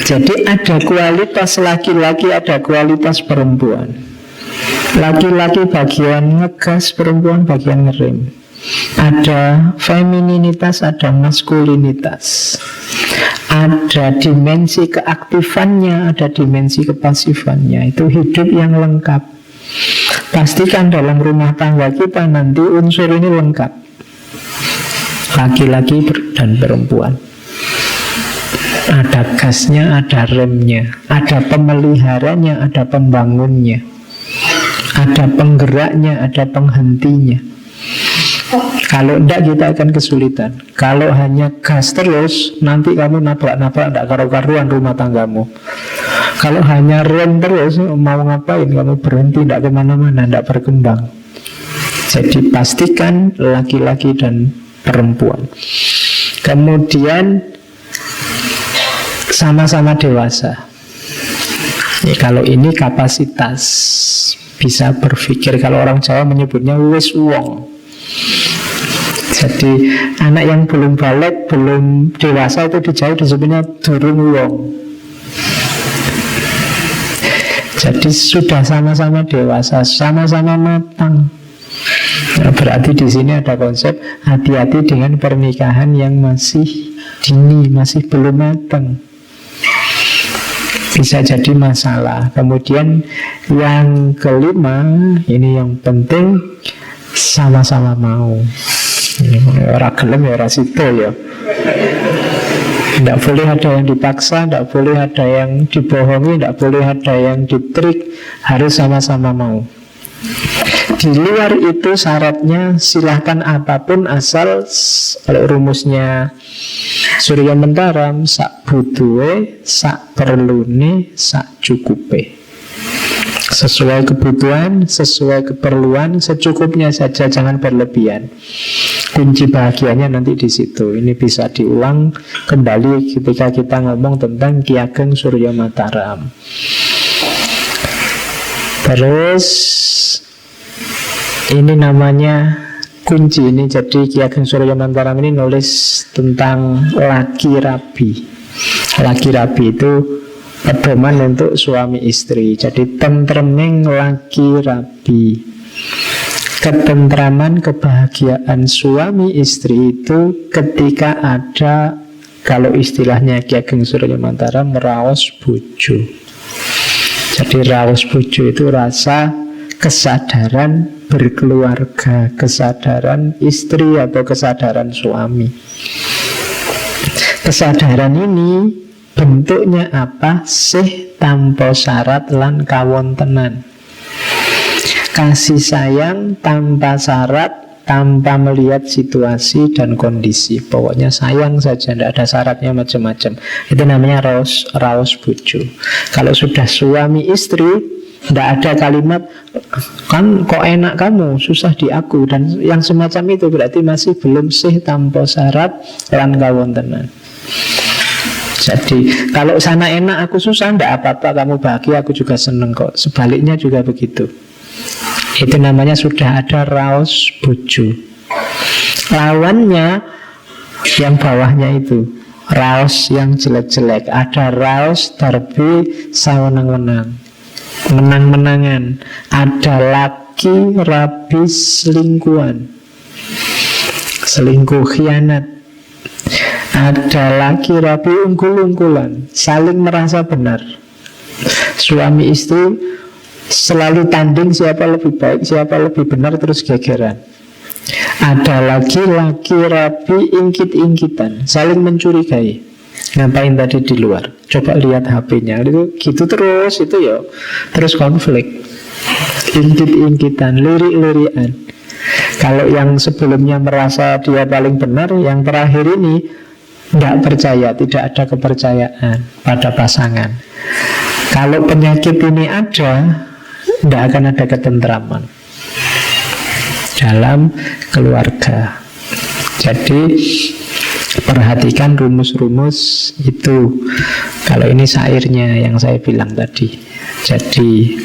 Jadi ada kualitas laki-laki, ada kualitas perempuan. Laki-laki bagian ngegas, perempuan bagian ngerem. Ada femininitas, ada maskulinitas. Ada dimensi keaktifannya, ada dimensi kepasifannya. Itu hidup yang lengkap. Pastikan dalam rumah tangga kita nanti unsur ini lengkap. Laki-laki dan perempuan. Ada gasnya, ada remnya, ada pemeliharanya, ada pembangunnya, ada penggeraknya, ada penghentinya. Kalau tidak kita akan kesulitan. Kalau hanya gas terus, nanti kamu nabrak-nabrak, tidak karu-karuan rumah tanggamu. Kalau hanya rem terus, mau ngapain kamu berhenti, tidak kemana-mana, tidak berkembang. Jadi pastikan laki-laki dan perempuan. Kemudian sama-sama dewasa. Ya, kalau ini kapasitas, bisa berpikir. Kalau orang Jawa menyebutnya wis wong. Jadi anak yang belum balik, belum dewasa itu di Jawa disebutnya durung wong. Jadi sudah sama-sama dewasa, sama-sama matang. Nah, berarti di sini ada konsep hati-hati dengan pernikahan yang masih dini, masih belum matang. Bisa jadi masalah. Kemudian yang kelima, ini yang penting, sama-sama mau. Ora gelem ya ora sido ya. Tidak boleh ada yang dipaksa, tidak boleh ada yang dibohongi, tidak boleh ada yang ditrik. Harus sama-sama mau. Di luar itu syaratnya silahkan apapun, asal kalau rumusnya Surya Mentaram, sak butuhe, sak perlune, sak cukupe. Sesuai kebutuhan, sesuai keperluan, secukupnya saja, jangan berlebihan. Kunci bahagianya nanti di situ. Ini bisa diulang kembali ketika kita ngomong tentang Ki Ageng Surya Mataram. Terus ini namanya kunci ini. Jadi Ki Ageng Surya Mataram ini nulis tentang laki rabi. Laki rabi itu pedoman untuk suami istri. Jadi tentreming laki rabi. Ketentraman, kebahagiaan suami istri itu ketika ada, kalau istilahnya Ki Ageng Surya Mataram, raos bojo. Jadi raos bojo itu rasa kesadaran berkeluarga, kesadaran istri atau kesadaran suami. Kesadaran ini bentuknya apa? Sih tanpa syarat lan kawontenan. Kasih sayang tanpa syarat, tanpa melihat situasi dan kondisi. Pokoknya sayang saja, tidak ada syaratnya macam-macam. Itu namanya raos bojo. Kalau sudah suami istri, tidak ada kalimat Kan kok enak kamu, susah di aku. Dan yang semacam itu berarti masih belum sih tanpa syarat lan kawontenan. Jadi kalau sana enak aku susah, ndak apa-apa, kamu bahagia aku juga seneng kok. Sebaliknya juga begitu. Itu namanya sudah ada raos bojo. Lawannya yang bawahnya itu, raos yang jelek-jelek. Ada raos darbi sawenang-wenang, menang-menangan. Ada laki rabi selingkuhan, selingkuh khianat. Ada laki rabi ungkul-ungkulan, saling merasa benar. Suami istri selalu tanding siapa lebih baik, siapa lebih benar, terus gegeran. Ada lagi laki rabi ingkit-ingkitan, saling mencurigai. Ngapain tadi di luar? Coba lihat HP-nya. Itu gitu terus, itu ya terus konflik. Ingkit-ingkitan, lirik-lirikan. Kalau yang sebelumnya merasa dia paling benar, yang terakhir ini tidak percaya, tidak ada kepercayaan pada pasangan. Kalau penyakit ini ada, tidak akan ada ketentraman dalam keluarga. Jadi perhatikan rumus-rumus itu. Kalau ini syairnya yang saya bilang tadi. Jadi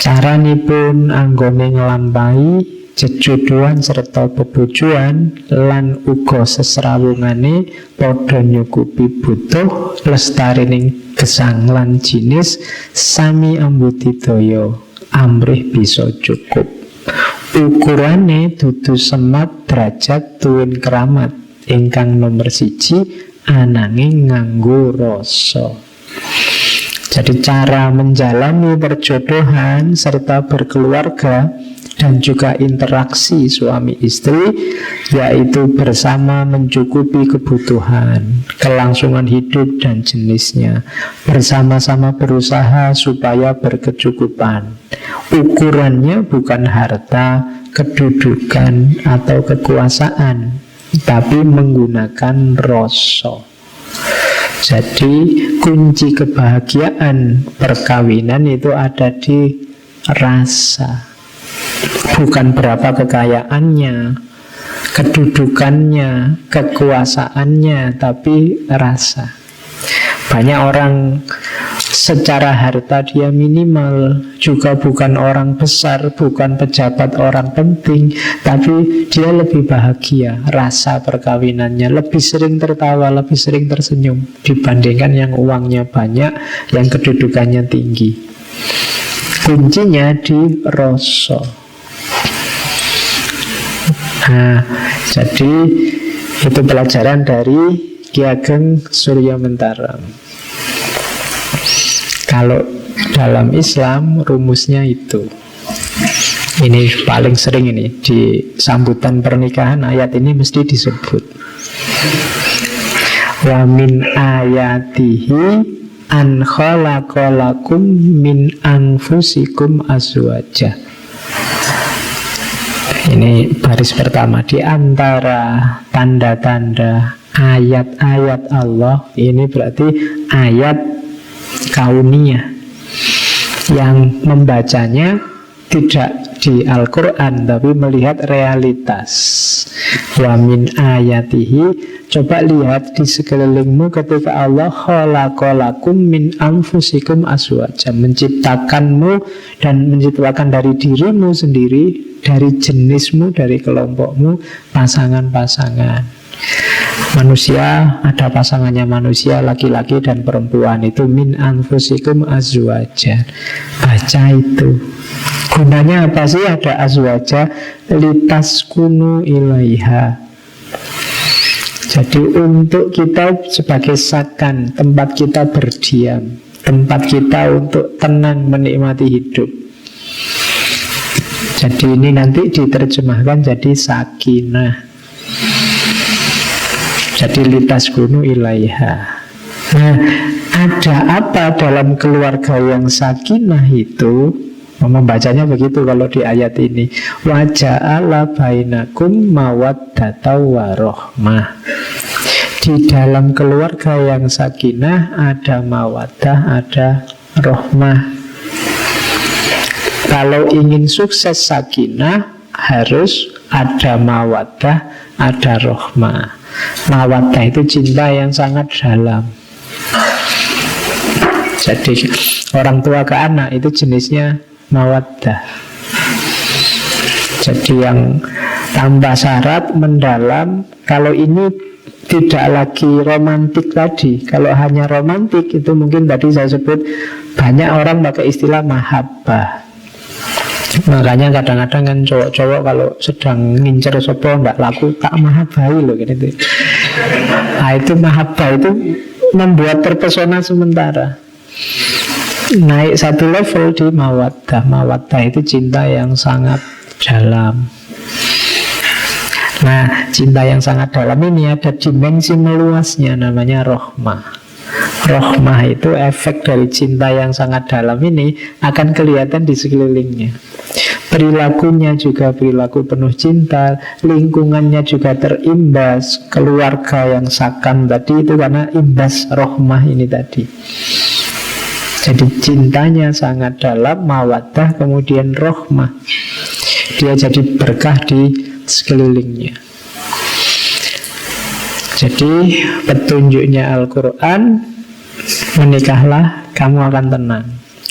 caranipun anggone nglampahi jejuduan serta bebojoan lan uga sesrawungane padha nyukupi butuh lestarining gesang lan jinis sami ambudidaya amrih bisa cukup. Ukurane dudu semat derajat tuwin keramat ingkang nomor 1 ananging nganggo rasa. Jadi cara menjalani perjodohan serta berkeluarga dan juga interaksi suami istri, yaitu bersama mencukupi kebutuhan, kelangsungan hidup dan jenisnya, bersama-sama berusaha supaya berkecukupan. Ukurannya bukan harta, kedudukan, atau kekuasaan, tapi menggunakan rasa. Jadi kunci kebahagiaan perkawinan itu ada di rasa. Bukan berapa kekayaannya, kedudukannya, kekuasaannya, tapi rasa. Banyak orang secara harta dia minimal, juga bukan orang besar, bukan pejabat orang penting, tapi dia lebih bahagia. Rasa perkawinannya lebih sering tertawa, lebih sering tersenyum dibandingkan yang uangnya banyak, yang kedudukannya tinggi. Kuncinya di rasa. Nah, jadi itu pelajaran dari Ki Ageng Surya Mentaram. Kalau dalam Islam rumusnya itu. Ini paling sering ini di sambutan pernikahan, ayat ini mesti disebut. Wa min ayatihi an khalaqalakum min anfusikum azwaja. Ini baris pertama. Di antara tanda-tanda ayat-ayat Allah, ini berarti ayat kauniyah, yang membacanya tidak di Al-Quran tapi melihat realitas. Wa min ayatihi, coba lihat di sekelilingmu ketika Allah khalaqalakum min anfusikum azwaja, menciptakanmu dan menciptakan dari dirimu sendiri, dari jenismu, dari kelompokmu, pasangan-pasangan. Manusia ada pasangannya, manusia laki-laki dan perempuan, itu min anfusikum azwaja. Baca itu. Gunanya apa sih ada azwaja? Litaskunu ilaiha. Jadi untuk kita sebagai sakan, tempat kita berdiam, tempat kita untuk tenang menikmati hidup. Jadi ini nanti diterjemahkan jadi sakinah. Jadi litaskunu ilaiha. Nah, ada apa dalam keluarga yang sakinah itu? Membacanya begitu kalau di ayat ini. Wa ja'ala bainakum mawaddata warahmah. Di dalam keluarga yang sakinah ada mawaddah, ada rahmah. Kalau ingin sukses sakinah, harus ada mawaddah, ada rohmah. Mawaddah itu cinta yang sangat dalam. Jadi orang tua ke anak itu jenisnya mawaddah. Jadi yang tambah syarat, mendalam. Kalau ini tidak lagi romantik tadi. Kalau hanya romantik itu mungkin tadi saya sebut banyak orang pakai istilah mahabbah. Makanya kadang-kadang kan cowok-cowok kalau sedang ngincer sopo nggak laku, tak mahabbahi loh gitu. Nah itu mahabbah itu membuat terpesona sementara. Naik satu level di mawaddah. Mawaddah itu cinta yang sangat dalam. Nah, cinta yang sangat dalam ini ada dimensi meluasnya, namanya rohmah. Rohmah itu efek dari cinta yang sangat dalam ini akan kelihatan di sekelilingnya. Perilakunya juga perilaku penuh cinta, lingkungannya juga terimbas, keluarga yang sakam tadi itu karena imbas rohmah ini tadi. Jadi cintanya sangat dalam, mawaddah, kemudian rohmah. Dia jadi berkah di sekelilingnya. Jadi petunjuknya Al-Quran, menikahlah, kamu akan tenang,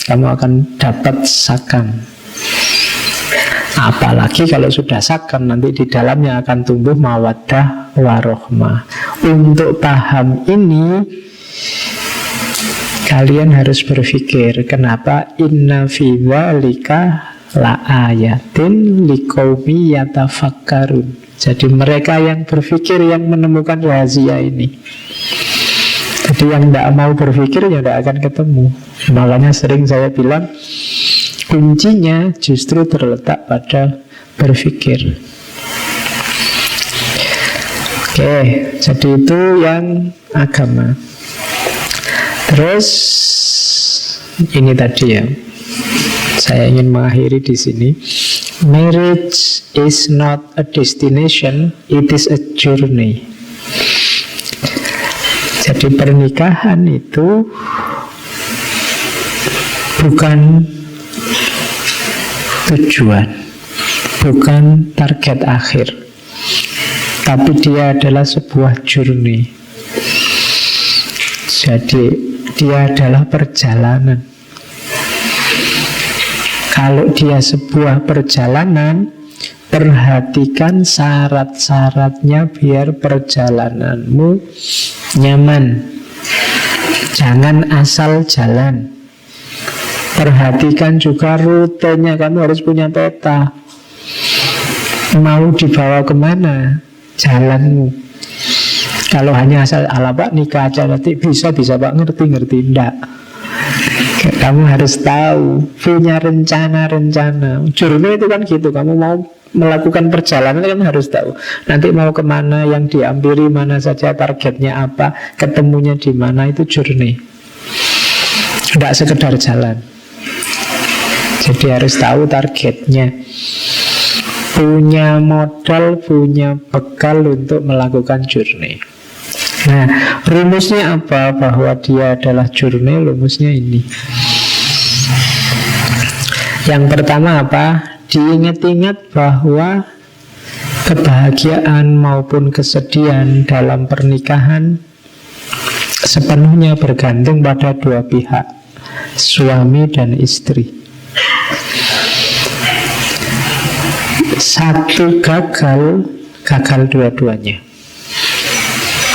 kamu akan dapat sakam. Apalagi kalau sudah sakam, nanti di dalamnya akan tumbuh mawaddah warohmah. Untuk paham ini, kalian harus berpikir, kenapa inna fi dzalika la ayatin liqaumi yatafakkarun. Jadi mereka yang berpikir yang menemukan rahasia ini. Jadi yang tidak mau berpikir ya tidak akan ketemu. Makanya sering saya bilang kuncinya justru terletak pada berpikir. Oke, jadi itu yang agama. Terus ini tadi ya, saya ingin mengakhiri di sini. Marriage is not a destination, it is a journey. Jadi pernikahan itu bukan tujuan, bukan target akhir, tapi dia adalah sebuah journey. Jadi dia adalah perjalanan. Kalau dia sebuah perjalanan, perhatikan syarat-syaratnya biar perjalananmu nyaman. Jangan asal jalan. Perhatikan juga rutenya, kamu harus punya peta. Mau dibawa kemana jalanmu? Kalau hanya asal ala Pak nikah aja nanti bisa Pak ngerti enggak. Kamu harus tahu, punya rencana-rencana. Journey itu kan gitu, kamu mau melakukan perjalanan kan harus tahu nanti mau kemana, yang dihampiri mana saja, targetnya apa, ketemunya di mana, itu journey. Tidak sekedar jalan. Jadi harus tahu targetnya. Punya modal, punya bekal untuk melakukan journey. Nah, rumusnya apa? Bahwa dia adalah journey, rumusnya ini. Yang pertama apa? Diingat-ingat bahwa kebahagiaan maupun kesedihan dalam pernikahan sepenuhnya bergantung pada dua pihak, suami dan istri. Satu gagal, gagal dua-duanya.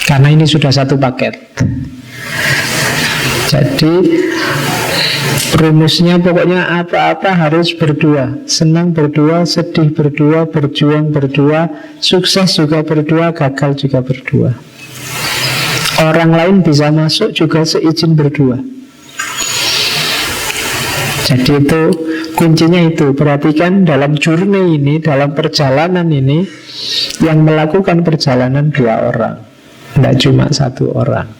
Karena ini sudah satu paket. Jadi rumusnya pokoknya apa-apa harus berdua. Senang berdua, sedih berdua, berjuang berdua, sukses juga berdua, gagal juga berdua. Orang lain bisa masuk juga seizin berdua. Jadi itu kuncinya itu. Perhatikan dalam journey ini, dalam perjalanan ini, yang melakukan perjalanan dua orang, tidak cuma satu orang.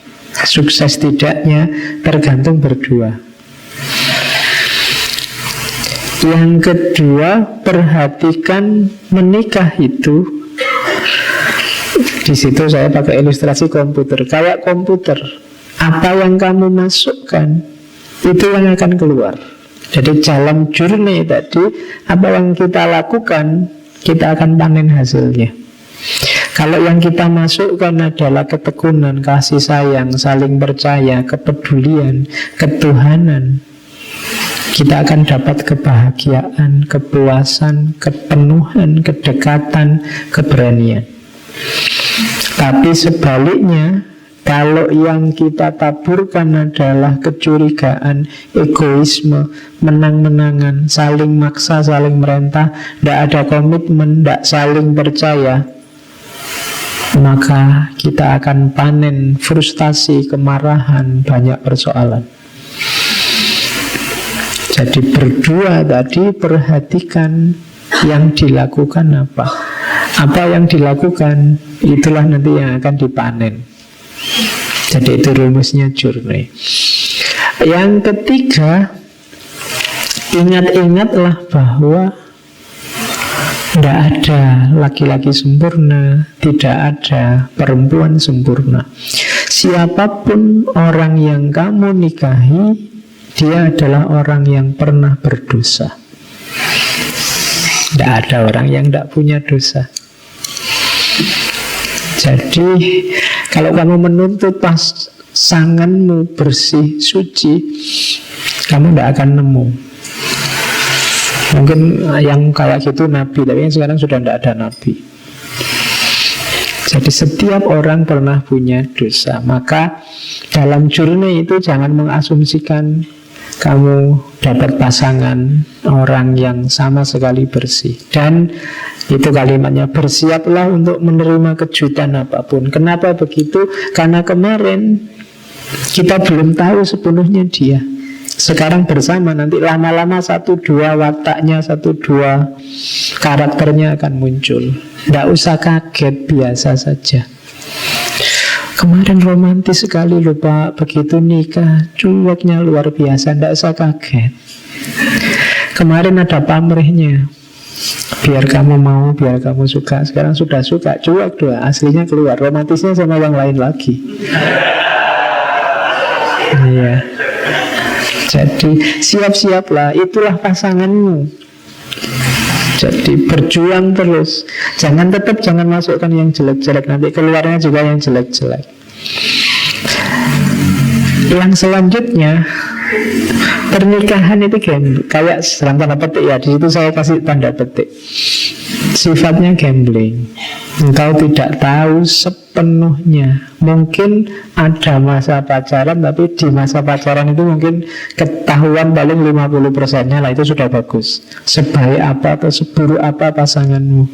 Sukses tidaknya tergantung berdua. Yang kedua, perhatikan menikah itu. Di situ saya pakai ilustrasi komputer. Kayak komputer, apa yang kamu masukkan itu yang akan keluar. Jadi dalam journey tadi, apa yang kita lakukan, kita akan panen hasilnya. Kalau yang kita masukkan adalah ketekunan, kasih sayang, saling percaya, kepedulian, ketuhanan, kita akan dapat kebahagiaan, kepuasan, kepenuhan, kedekatan, keberanian. Tapi sebaliknya, kalau yang kita taburkan adalah kecurigaan, egoisme, menang-menangan, saling maksa, saling merintah, tidak ada komitmen, tidak saling percaya, maka kita akan panen frustasi, kemarahan, banyak persoalan. Jadi berdua tadi, perhatikan yang dilakukan apa. Apa yang dilakukan, itulah nanti yang akan dipanen. Jadi itu rumusnya journey. Yang ketiga, ingat-ingatlah bahwa tidak ada laki-laki sempurna, tidak ada perempuan sempurna. Siapapun orang yang kamu nikahi, dia adalah orang yang pernah berdosa. Tidak ada orang yang tidak punya dosa. Jadi kalau kamu menuntut pasanganmu bersih, suci, kamu tidak akan nemu. Mungkin yang kayak gitu nabi, tapi sekarang sudah tidak ada nabi. Jadi setiap orang pernah punya dosa. Maka dalam journey itu jangan mengasumsikan kamu dapat pasangan orang yang sama sekali bersih. Dan itu kalimatnya, bersiaplah untuk menerima kejutan apapun. Kenapa begitu? Karena kemarin kita belum tahu sepenuhnya dia. Sekarang bersama, nanti lama-lama 1-2 wataknya, 1-2 karakternya akan muncul. Tidak usah kaget, biasa saja. Kemarin romantis sekali loh Pak, begitu nikah cueknya luar biasa, tidak usah kaget. Kemarin ada pamrihnya, biar kamu mau, biar kamu suka. Sekarang sudah suka, cuek doa, aslinya keluar. Romantisnya sama yang lain lagi. Iya. Jadi siap-siaplah, itulah pasanganmu. Jadi berjuang terus. Jangan masukkan yang jelek-jelek, nanti keluarnya juga yang jelek-jelek. Yang selanjutnya, pernikahan itu kayak dalam tanda petik ya. Di situ saya kasih tanda petik. Sifatnya gambling. Engkau tidak tahu sepenuhnya. Mungkin ada masa pacaran, tapi di masa pacaran itu mungkin ketahuan paling 50%-nya lah, itu sudah bagus. Sebaik apa atau seburuk apa pasanganmu.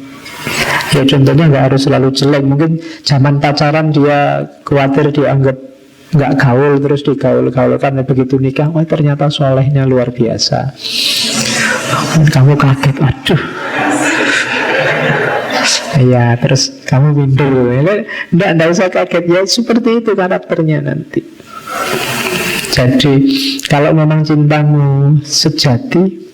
Ya contohnya nggak harus selalu jelek. Mungkin zaman pacaran dia khawatir dianggap nggak gaul, terus digaul-gaulkan. Begitu nikah, wah ternyata solehnya luar biasa. Kamu kaget, aduh. Ya, terus kamu minder. Tidak usah kaget. Ya, seperti itu karakternya nanti. Jadi, kalau memang cintamu sejati,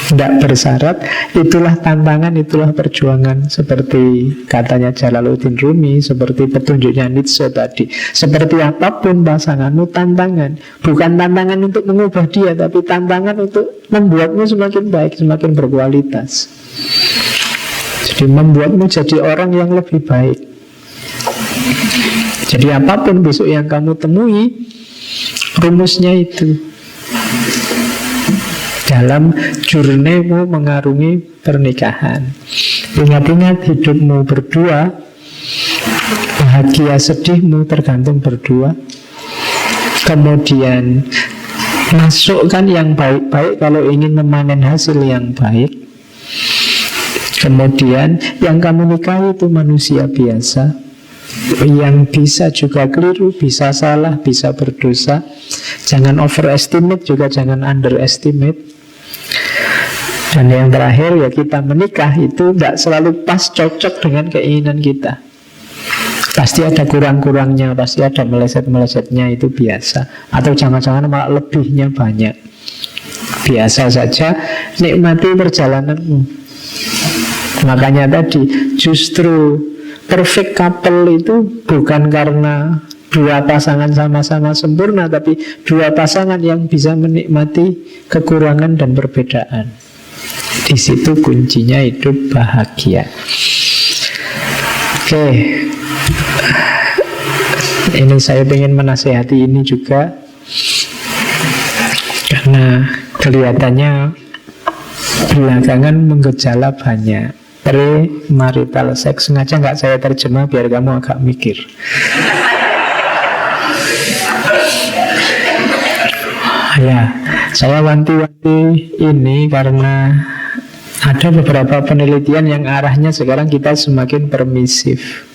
tidak bersyarat, itulah tantangan, itulah perjuangan. Seperti katanya Jalaluddin Rumi, seperti petunjuknya Nietzsche tadi. Seperti apapun pasanganmu, tantangan. Bukan tantangan untuk mengubah dia, tapi tantangan untuk membuatmu semakin baik, semakin berkualitas. Jadi membuatmu jadi orang yang lebih baik. Jadi apapun besok yang kamu temui, rumusnya itu dalam journey-mu mengarungi pernikahan. Ingat-ingat hidupmu berdua, bahagia sedihmu tergantung berdua. Kemudian masukkan yang baik-baik kalau ingin memanen hasil yang baik. Kemudian yang kamu nikahi itu manusia biasa, yang bisa juga keliru, bisa salah, bisa berdosa. Jangan overestimate, juga jangan underestimate. Dan yang terakhir ya, kita menikah itu tidak selalu pas cocok dengan keinginan kita. Pasti ada kurang-kurangnya, pasti ada meleset-melesetnya, itu biasa. Atau jangan-jangan malah lebihnya banyak. Biasa saja, nikmati perjalananmu. Makanya tadi justru perfect couple itu bukan karena dua pasangan sama-sama sempurna, tapi dua pasangan yang bisa menikmati kekurangan dan perbedaan. Di situ kuncinya hidup bahagia. Oke, ini saya ingin menasehati ini juga, karena kelihatannya belakangan menggejala banyak. Premarital sex, sengaja nggak saya terjemah biar kamu agak mikir. Ya, saya wanti-wanti ini karena ada beberapa penelitian yang arahnya sekarang kita semakin permisif.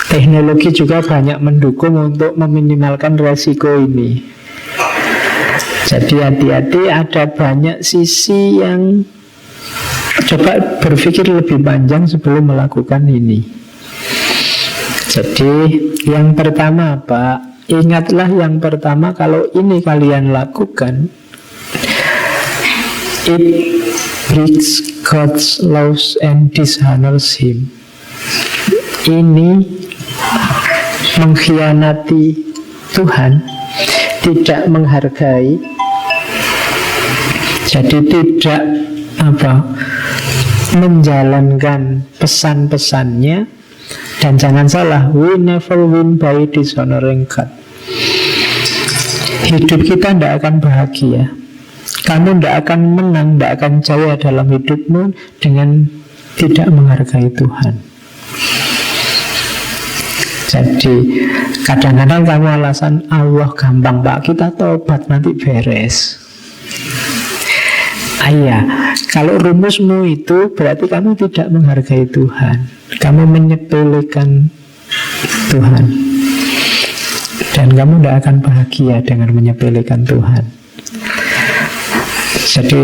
Teknologi juga banyak mendukung untuk meminimalkan resiko ini. Jadi hati-hati, ada banyak sisi yang coba berpikir lebih panjang sebelum melakukan ini. Jadi yang pertama Pak, ingatlah yang pertama, kalau ini kalian lakukan, it breaks God's laws and dishonors Him. Ini mengkhianati Tuhan, tidak menghargai. Jadi tidak menjalankan pesan-pesannya. Dan jangan salah, we never win by dishonoring God. Hidup kita tidak akan bahagia, kamu tidak akan menang, tidak akan jaya dalam hidupmu dengan tidak menghargai Tuhan. Jadi kadang-kadang kamu alasan, Allah gampang Pak, kita tobat nanti beres. Iya, kalau rumusmu itu berarti kamu tidak menghargai Tuhan, kamu menyepelekan Tuhan, dan kamu tidak akan bahagia dengan menyepelekan Tuhan. Jadi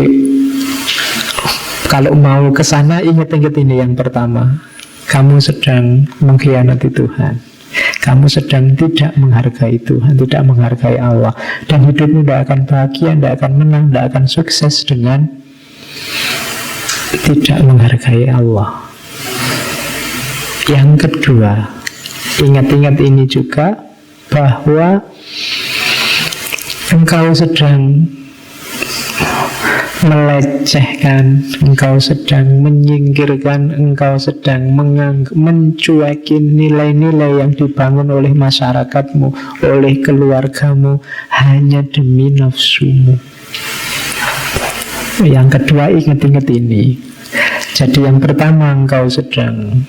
kalau mau ke sana, ingat-ingat ini yang pertama, kamu sedang mengkhianati Tuhan, kamu sedang tidak menghargai Tuhan, tidak menghargai Allah, dan hidupmu tidak akan bahagia, tidak akan menang, tidak akan sukses dengan tidak menghargai Allah. Yang kedua, ingat-ingat ini juga, bahwa engkau sedang melecehkan, engkau sedang menyingkirkan, engkau sedang mencuekin nilai-nilai yang dibangun oleh masyarakatmu, oleh keluargamu, hanya demi nafsumu. Yang kedua, ingat-ingat ini. Jadi yang pertama, engkau sedang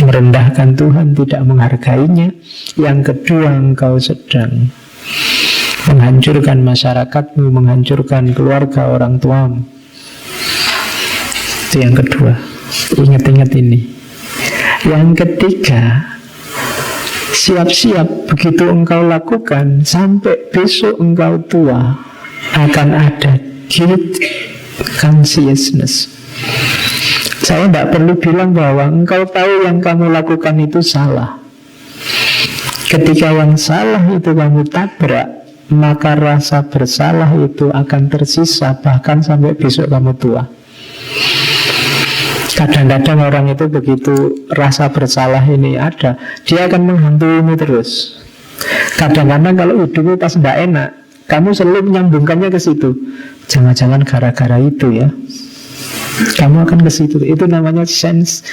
merendahkan Tuhan, tidak menghargainya. Yang kedua, engkau sedang menghancurkan masyarakatmu, menghancurkan keluarga orang tuamu. Itu yang kedua. Ingat-ingat ini. Yang ketiga, siap-siap begitu engkau lakukan, sampai besok engkau tua, akan ada guilt consciousness. Saya tidak perlu bilang bahwa engkau tahu yang kamu lakukan itu salah. Ketika yang salah itu kamu tabrak, maka rasa bersalah itu akan tersisa bahkan sampai besok kamu tua. Kadang-kadang orang itu begitu rasa bersalah ini ada, dia akan menghantuimu terus. Kadang-kadang kalau hidupmu pas tidak enak, kamu selalu menyambungkannya ke situ. Jangan-jangan gara-gara itu ya, kamu akan ke situ. Itu namanya sense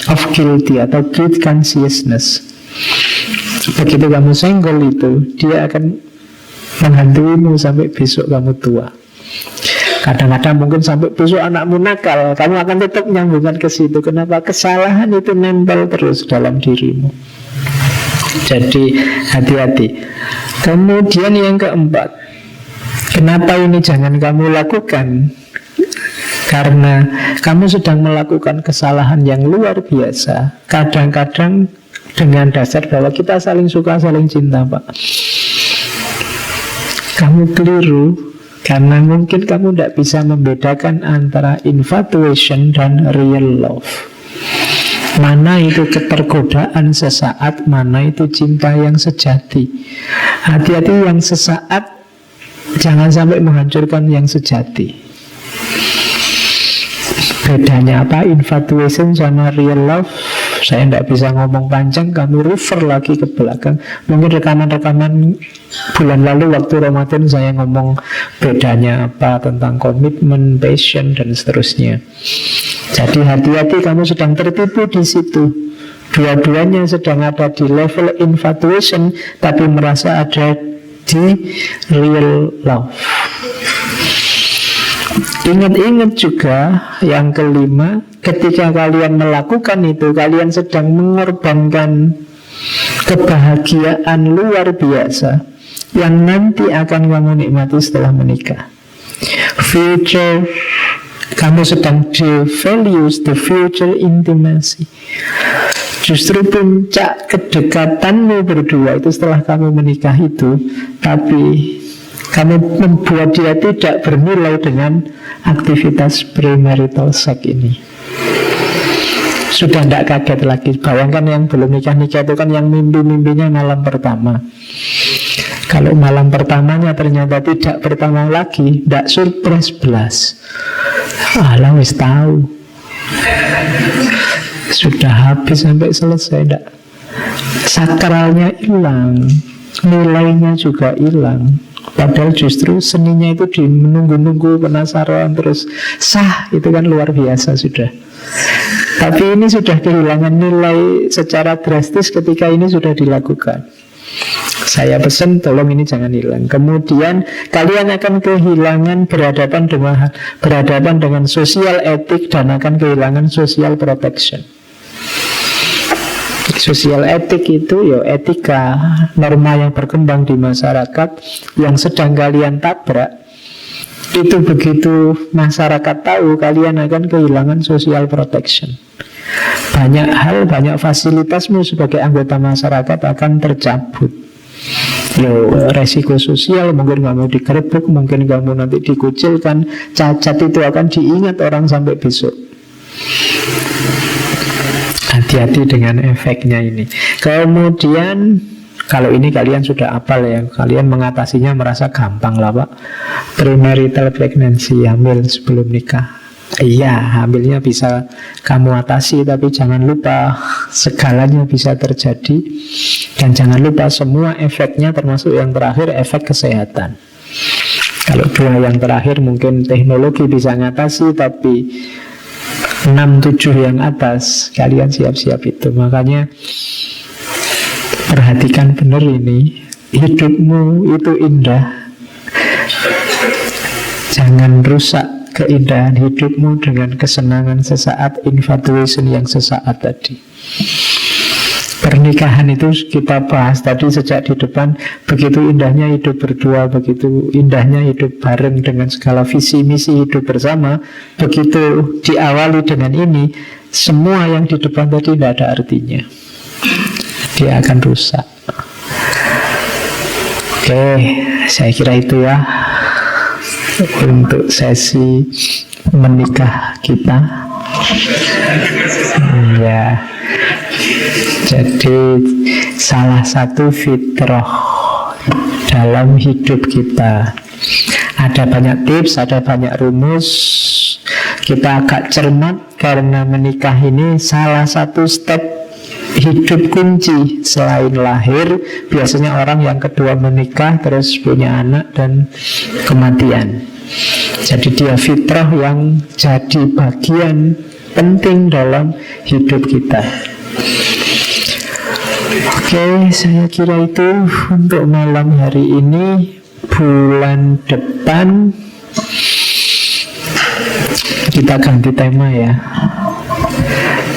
of guilty atau guilt consciousness. Begitu kamu senggol itu, dia akan menghantuimu sampai besok kamu tua. Kadang-kadang mungkin sampai besok anakmu nakal, kamu akan tetap menyambungkan ke situ. Kenapa? Kesalahan itu nempel terus dalam dirimu. Jadi hati-hati. Kemudian yang keempat, kenapa ini jangan kamu lakukan? Karena kamu sedang melakukan kesalahan yang luar biasa. Kadang-kadang dengan dasar bahwa kita saling suka, saling cinta, Pak. Kamu keliru karena mungkin kamu tidak bisa membedakan antara infatuation dan real love. Mana itu ketergodaan sesaat, mana itu cinta yang sejati. Hati-hati yang sesaat, jangan sampai menghancurkan yang sejati. Bedanya apa? Infatuation sama real love. Saya tidak bisa ngomong panjang, kamu refer lagi ke belakang. Mungkin rekaman-rekaman bulan lalu waktu Ramadan saya ngomong bedanya apa tentang komitmen, passion, dan seterusnya. Jadi hati-hati, kamu sedang tertipu di situ. Dua-duanya sedang ada di level infatuation, tapi merasa ada di real love. Ingat-ingat juga yang kelima, ketika kalian melakukan itu, kalian sedang mengorbankan kebahagiaan luar biasa yang nanti akan kamu nikmati setelah menikah. Future, kamu sedang devalues the future intimacy. Justru puncak kedekatanmu berdua itu setelah kamu menikah itu, tapi kamu membuat dia tidak bernilai dengan aktivitas premarital sex ini. Sudah tidak kaget lagi. Bayangkan yang belum nikah-nikah itu kan yang mimpi-mimpinya malam pertama. Kalau malam pertamanya ternyata tidak pertama lagi, tidak surprise belas. Alah wis tahu. Sudah habis sampai selesai, tidak. Sakralnya hilang, nilainya juga hilang. Padahal justru seninya itu di menunggu-nunggu, penasaran, terus sah, itu kan luar biasa sudah. Tapi ini sudah kehilangan nilai secara drastis ketika ini sudah dilakukan. Saya pesan tolong ini jangan hilang. Kemudian kalian akan kehilangan berhadapan dengan sosial etik dan akan kehilangan social protection. Sosial etik itu ya etika, norma yang berkembang di masyarakat yang sedang kalian tabrak. Itu begitu masyarakat tahu, kalian akan kehilangan social protection. Banyak hal, banyak fasilitasmu sebagai anggota masyarakat akan tercabut. Resiko sosial, mungkin kamu digerebek, mungkin kamu nanti dikucilkan. Cacat itu akan diingat orang sampai besok. Hati-hati dengan efeknya ini. Kemudian kalau ini kalian sudah hafal ya, kalian mengatasinya merasa gampang lah Pak. Premarital pregnancy, hamil sebelum nikah. Iya, hamilnya bisa kamu atasi, tapi jangan lupa segalanya bisa terjadi. Dan jangan lupa semua efeknya, termasuk yang terakhir, efek kesehatan. Kalau dua yang terakhir mungkin teknologi bisa ngatasi, tapi 6-7 yang atas kalian siap-siap itu. Makanya perhatikan benar ini. Hidupmu itu indah, jangan rusak keindahan hidupmu dengan kesenangan sesaat, infatuation yang sesaat tadi. Pernikahan itu kita bahas tadi sejak di depan. Begitu indahnya hidup berdua, begitu indahnya hidup bareng dengan segala visi misi hidup bersama. Begitu diawali dengan ini, semua yang di depan tadi tidak ada artinya. Dia akan rusak. Oke, saya kira itu ya untuk sesi menikah kita. Ya. Jadi salah satu fitrah dalam hidup kita. Ada banyak tips, ada banyak rumus. Kita agak cermat karena menikah ini salah satu step hidup kunci. Selain lahir, biasanya orang yang kedua menikah, terus punya anak dan kematian. Jadi dia fitrah yang jadi bagian penting dalam hidup kita. Oke, saya kira itu untuk malam hari ini. Bulan depan kita ganti tema ya.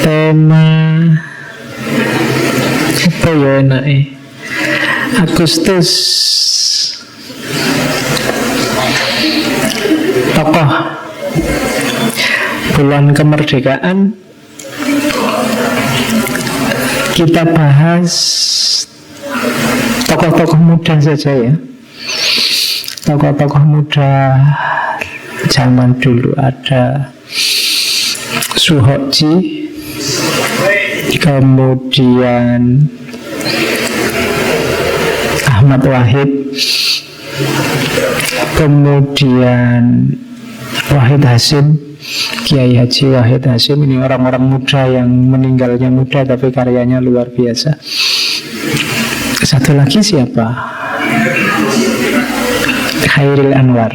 Tema apa ya enaknya? Agustus. Tokoh bulan kemerdekaan. Kita bahas tokoh-tokoh muda saja ya. Tokoh-tokoh muda zaman dulu. Ada Suhoji, kemudian Ahmad Wahid, kemudian Wahid Hasim, Kiai Haji Wahid Hasyim. Ini orang-orang muda yang meninggalnya muda tapi karyanya luar biasa. Satu lagi siapa? Khairil Anwar.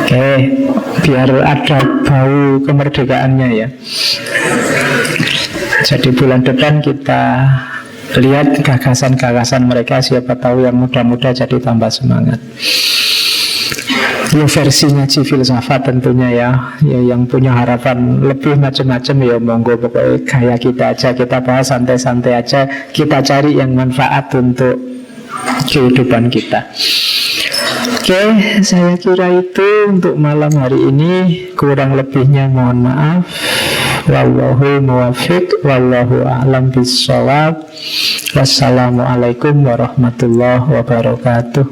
Oke, biar ada bau kemerdekaannya ya. Jadi bulan depan kita lihat gagasan-gagasan mereka. Siapa tahu yang muda-muda jadi tambah semangat. Ya versi ngaji filsafat tentunya ya. Yang punya harapan lebih macam-macam ya monggo. Pokoknya gaya kita aja, kita bahas santai-santai aja. Kita cari yang manfaat untuk kehidupan kita. Oke, saya kira itu untuk malam hari ini. Kurang lebihnya mohon maaf. Wallahu muwaffiq, wallahu a'lam bissawab. Wassalamualaikum warahmatullahi wabarakatuh.